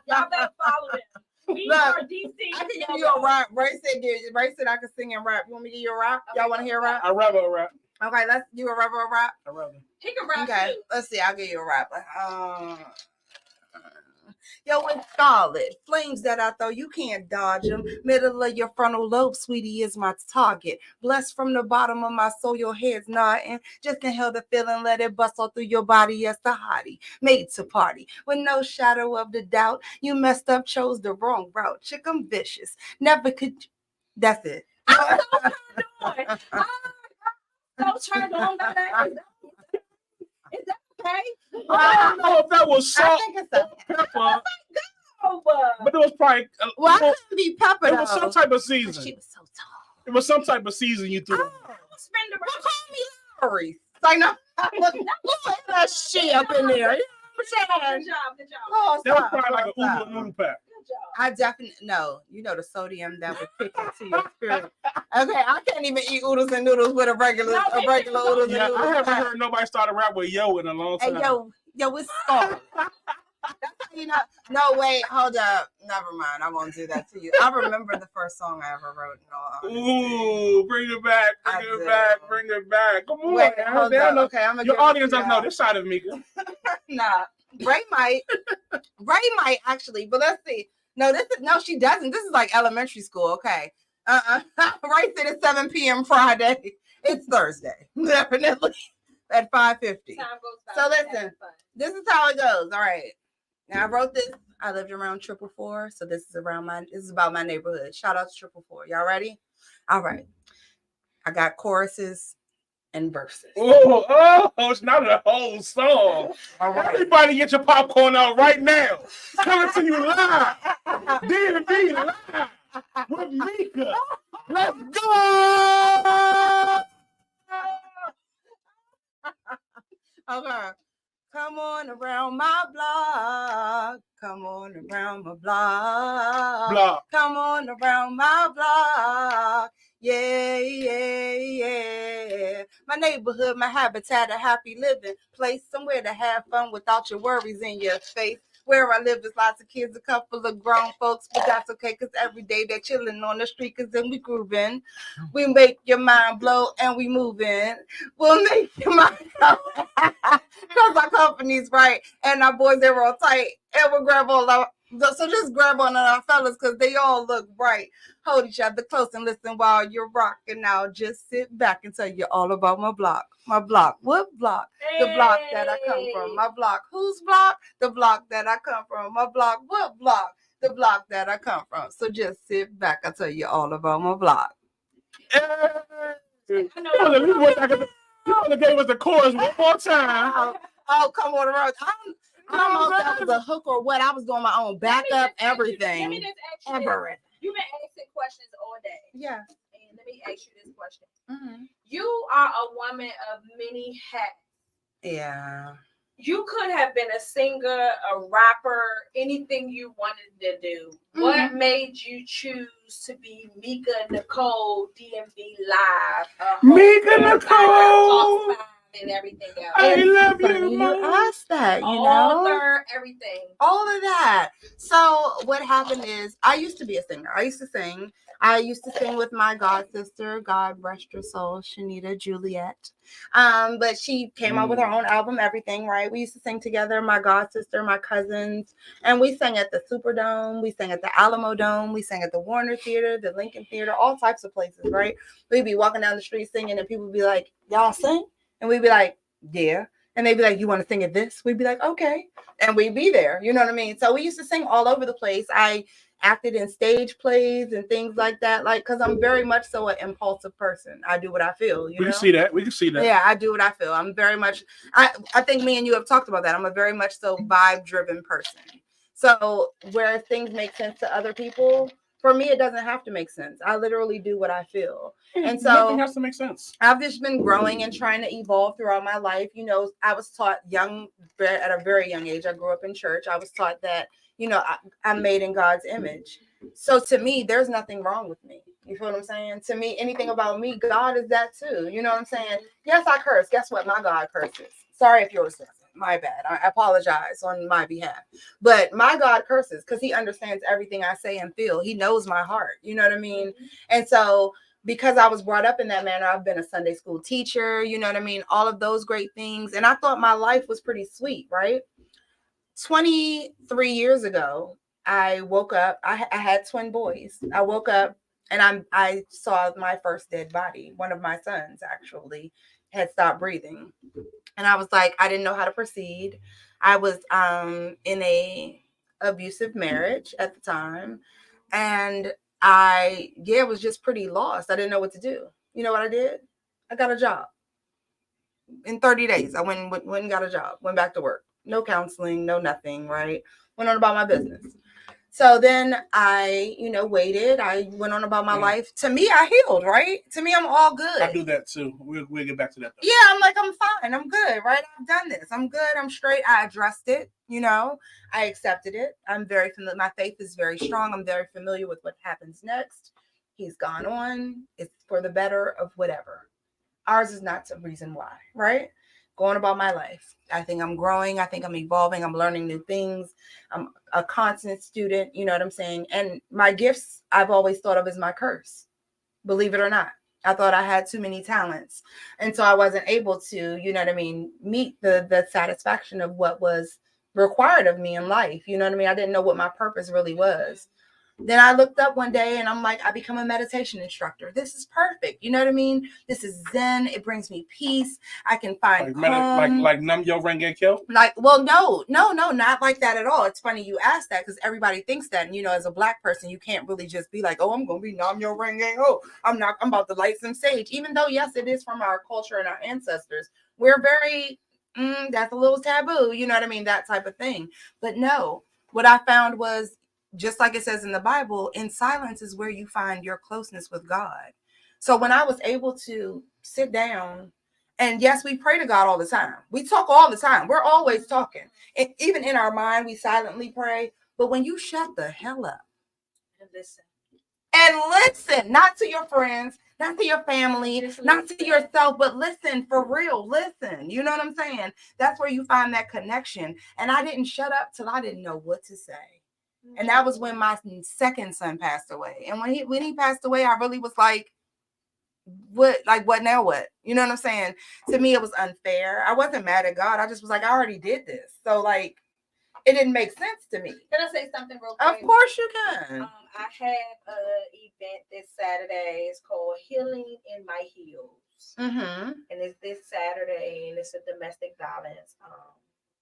Y'all better follow them. We are DC. I can give you a rap. Ray said I can sing and rap. You want me to give you a rap? Y'all want to hear a rap? I'd rather a rap. Okay, let's do a rap. I'd rather. He can rap Okay, too. let's see. I'll give you a rap. Yo, it's scarlet flames that I throw, you can't dodge them. Middle of your frontal lobe, sweetie, is my target. Blessed from the bottom of my soul, your head's nodding. Just inhale the feeling, let it bust all through your body. Yes, the hottie, made to party with no shadow of the doubt. You messed up, chose the wrong route. Chick, I'm vicious. Never could. That's it. I'm so turned on. Is that okay? I don't know if that was salt, I think it's pepper, but it was probably. Well, I couldn't be pepper. It was some type of season. She was so tall. It was some type of season you threw. Spend the rest. Call me Larry. Like, no, look at that shit up in there. You know what I'm saying? Good job. Oh, That was stop. probably like Stop. a noodle pack. Good job. I definitely no. You know the sodium that would kick into your spirit. Okay, I can't even eat oodles and noodles with a regular oodles Yeah, and I noodles. haven't heard nobody start a rap with yo in a long Hey, time. yo, it's salt. That's how you know. No, wait, hold up. Never mind. I won't do that to you. I remember the first song I ever wrote. Ooh, bring it back, bring it back. Come on, Wait, man. hold They don't up. know- Okay, I'm gonna Your give it audience to doesn't know this side of Mika. Nah, Ray might actually, but let's see. No, she doesn't. This is like elementary school. Okay. Ray said it's 7 p.m. Friday. It's Thursday, definitely at 5:50. Time goes by. So listen, this is how it goes. All right. Now I wrote this. I lived around 444, so this is about my neighborhood. Shout out to 444. Y'all ready? All right. I got choruses and verses. Oh, it's not a whole song. All right. Everybody get your popcorn out right now. Coming to you live. D&B live with Mika. Let's go. Okay. Come on around my block. Come on around my block. Come on around my block. Yeah, yeah, yeah. My neighborhood, my habitat, a happy living place, somewhere to have fun without your worries in your face. Where I live, there's lots of kids, a couple of grown folks, but that's okay, because every day they're chilling on the street, because then we grooving. We make your mind blow and we moving. We'll make your mind go. Because our company's right, and our boys, they're all tight, and we'll grab all our, so just grab on our fellas, because they all look bright. Hold each other close and listen while you're rocking. Now just sit back and tell you all about my block. My block. What block? The block that I come from. My block. Whose block? The block that I come from. My block. What block? The block that I come from. So just sit back. I'll tell you all about my block. You gave us the chorus one more time. Oh, come on around. I don't know if that was a hook or what. I was doing my own backup, everything. Let me just ask you this. You've been asking questions all day. Yeah. And let me ask you this question. Mm-hmm. You are a woman of many hats. Yeah. You could have been a singer, a rapper, anything you wanted to do. Mm-hmm. What made you choose to be Mika Nicole DMV Live? Mika Nicole! And everything else. I love you. You asked that, you know? Author, everything. All of that. So what happened is I used to be a singer. I used to sing. I used to sing with my god sister, God rest her soul, Shanita Juliet. But she came out with her own album, everything, right? We used to sing together, my god sister, my cousins, and we sang at the Superdome, we sang at the Alamo Dome, we sang at the Warner Theater, the Lincoln Theater, all types of places, right? We'd be walking down the street singing, and people would be like, "Y'all sing?" And we'd be like, "Yeah." And they'd be like, "You want to sing at this?" We'd be like, "Okay." And we'd be there. You know what I mean? So we used to sing all over the place. I acted in stage plays and things like that. Like, because I'm very much so an impulsive person. I do what I feel. You know? We can see that. We can see that. Yeah, I do what I feel. I'm very much, I think me and you have talked about that. I'm a very much so vibe-driven person. So where things make sense to other people, For me, it doesn't have to make sense. I literally do what I feel. And so nothing has to make sense. I've just been growing and trying to evolve throughout my life. You know, I was taught at a very young age. I grew up in church. I was taught that, you know, I'm made in God's image. So to me, there's nothing wrong with me. You feel what I'm saying? To me, anything about me, God is that too. You know what I'm saying? Yes, I curse. Guess what? My God curses. Sorry if yours doesn't. My bad. I apologize on my behalf. But my God curses because he understands everything I say and feel. He knows my heart. You know what I mean? And so because I was brought up in that manner, I've been a Sunday school teacher. You know what I mean? All of those great things. And I thought my life was pretty sweet, right? 23 years ago, I woke up. I had twin boys. I woke up and I saw my first dead body. One of my sons actually had stopped breathing. And I was like, I didn't know how to proceed. I was in a abusive marriage at the time. And I was just pretty lost. I didn't know what to do. You know what I did? I got a job. In 30 days, I went and got a job. Went back to work. No counseling, no nothing, right? Went on about my business. So then I, waited. I went on about my life. To me, I healed, right? To me, I'm all good. I do that too. We'll get back to that though. Yeah, I'm like, I'm fine. I'm good, right? I've done this. I'm good. I'm straight. I addressed it, I accepted it. I'm very familiar. My faith is very strong. I'm very familiar with what happens next. He's gone on. It's for the better of whatever. Ours is not the reason why, right? Going about my life. I think I'm growing. I think I'm evolving. I'm learning new things. I'm a constant student. You know what I'm saying? And my gifts, I've always thought of as my curse. Believe it or not. I thought I had too many talents. And so I wasn't able to, meet the satisfaction of what was required of me in life. You know what I mean? I didn't know what my purpose really was. Then I looked up one day and I'm like, I become a meditation instructor. This is perfect. You know what I mean? This is Zen. It brings me peace. I can find like Nam Yo Renge Kyo? No, not like that at all. It's funny you asked that because everybody thinks that. And, as a Black person, you can't really just be like, oh, I'm going to be Nam Yo Renge. Oh, I'm about to light some sage. Even though, yes, it is from our culture and our ancestors. We're very, that's a little taboo. You know what I mean? That type of thing. But no, what I found was, just like it says in the Bible, in silence is where you find your closeness with God. So when I was able to sit down, and yes, we pray to God all the time. We talk all the time. We're always talking. And even in our mind, we silently pray. But when you shut the hell up and listen, not to your friends, not to your family, not to yourself, but listen for real. Listen. You know what I'm saying? That's where you find that connection. And I didn't shut up till I didn't know what to say. And that was when my second son passed away. And when he passed away, I really was like, what now what? You know what I'm saying? To me, it was unfair. I wasn't mad at God. I just was like, I already did this. So it didn't make sense to me. Can I say something real quick? Of course you can. I have an event this Saturday. It's called Healing in My Heels. Mm-hmm. And it's this Saturday, and it's a domestic violence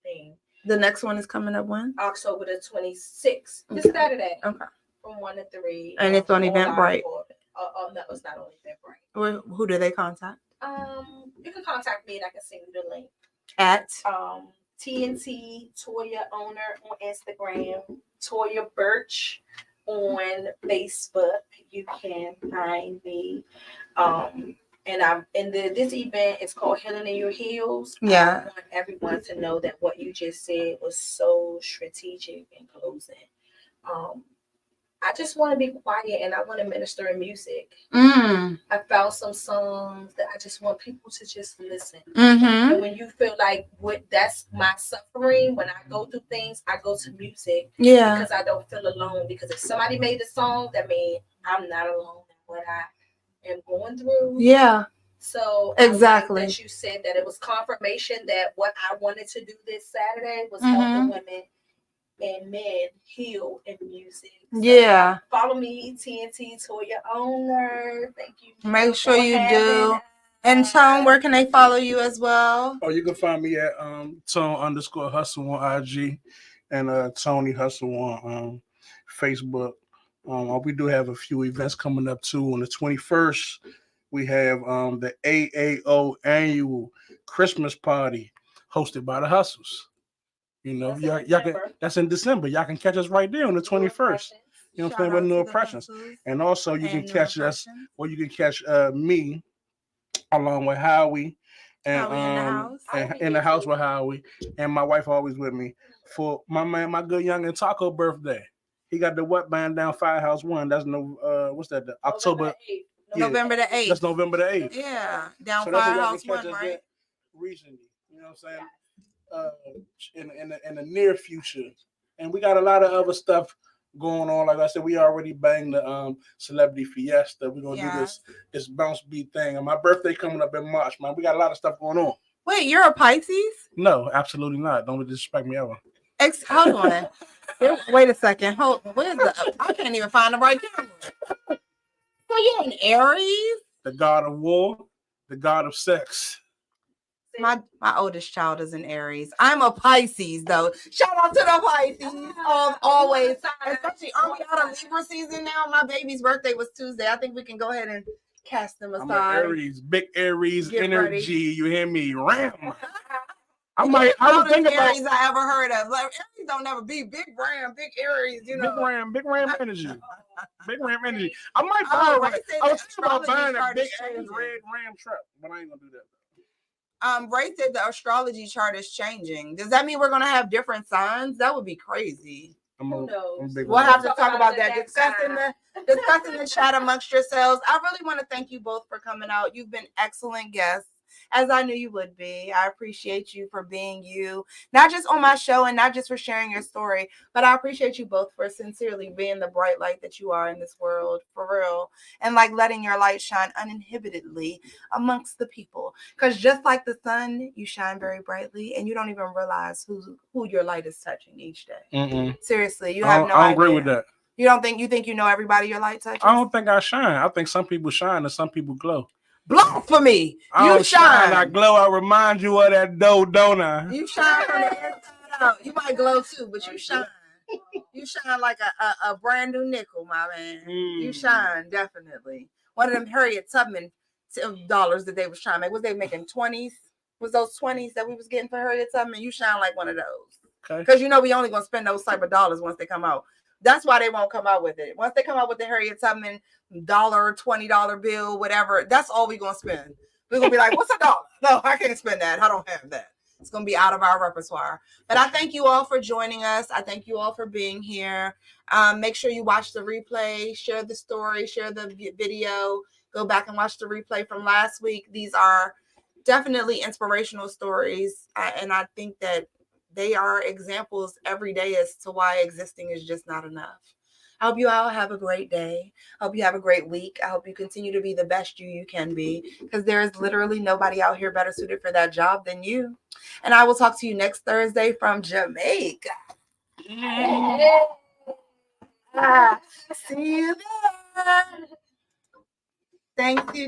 thing. The next one is coming up when? October the 26th. This Saturday. Okay. From 1 to 3. And it's on Eventbrite. No, it's not on Eventbrite. Who do they contact? You can contact me and I can send you the link. At? TNT Toya owner on Instagram. Toya Birch on Facebook. You can find me. And I'm in this event. It's called Healing in Your Heels. Yeah. I want everyone to know that what you just said was so strategic in closing. I just want to be quiet and I want to minister in music. I found some songs that I just want people to just listen. And when you feel like that's my suffering, when I go through things, I go to music. Yeah. Because I don't feel alone. Because if somebody made a song, that means I'm not alone in what I am going through. Yeah. So exactly. That you said that it was confirmation that what I wanted to do this Saturday was help the women and men heal in music. So yeah. Follow me, TNT Toya owner. Thank you. Make sure you do. And Tone, where can they follow you as well? Oh, you can find me at Tone_Hustle on IG and Tony Hustle on Facebook. We do have a few events coming up too. On the 21st, we have the AAO annual Christmas party hosted by the Hustles. Y'all can. That's in December. Y'all can catch us right there on the 21st. You know what I'm saying? With no impressions. And also you can catch us, or you can catch me along with Howie. And in the house with Howie, and my wife always with me for my good young and Taco birthday. He got the what band down Firehouse 1. That's what's that? The October. November the 8th. That's November the 8th. Yeah, down Firehouse 1, right? Recently, you know what I'm saying? In the near future, and we got a lot of other stuff going on. Like I said, we already banged the Celebrity Fiesta. We're gonna do this bounce beat thing. And my birthday coming up in March, man. We got a lot of stuff going on. Wait, you're a Pisces? No, absolutely not. Don't disrespect me ever. Hold on. Wait a second. I can't even find the right camera. So you're an Aries? The god of war, the god of sex. My oldest child is an Aries. I'm a Pisces, though. Shout out to the Pisces. Always. Especially, aren't we out of Libra season now? My baby's birthday was Tuesday. I think we can go ahead and cast them aside. I'm an Aries, big Aries Get energy. Ready. You hear me? Ram. I was thinking about Aries I ever heard of. Like, Aries don't never be big Ram, big Aries, you know. Big Ram energy. Big Ram energy. I might buy one. I was thinking about buying a big ass red Ram truck, but I ain't gonna do that. Ray said the astrology chart is changing. Does that mean we're gonna have different signs? That would be crazy. We'll have to talk about that. Discussing the chat amongst yourselves. I really want to thank you both for coming out. You've been excellent guests, as I knew you would be. I appreciate you for being you, not just on my show and not just for sharing your story, but I appreciate you both for sincerely being the bright light that you are in this world, for real, and like letting your light shine uninhibitedly amongst the people. Because just like the sun, you shine very brightly, and you don't even realize who your light is touching each day. Mm-mm. Seriously, you have no idea. I don't agree with that. You think you know everybody your light touches? I don't think I shine. I think some people shine and some people glow. Blasphemy! You shine. I glow. I remind you of that dough, don't I? You shine from the inside out. You might glow too, but you shine. You shine like a brand new nickel, my man. You shine, definitely. One of them Harriet Tubman dollars that they was trying to make. Was they making 20s? Was those 20s that we was getting for Harriet Tubman? You shine like one of those. Okay. Because you know we only gonna spend those type of dollars once they come out. That's why they won't come out with it. Once they come out with the Harriet Tubman $20 bill, whatever, that's all we're going to spend. We're going to be like, what's $1? No, I can't spend that. I don't have that. It's going to be out of our repertoire. But I thank you all for joining us. I thank you all for being here. Make sure you watch the replay, share the story, share the video, go back and watch the replay from last week. These are definitely inspirational stories. And I think that they are examples every day as to why existing is just not enough. I hope you all have a great day. I hope you have a great week. I hope you continue to be the best you can be, because there is literally nobody out here better suited for that job than you. And I will talk to you next Thursday from Jamaica. See you there. Thank you.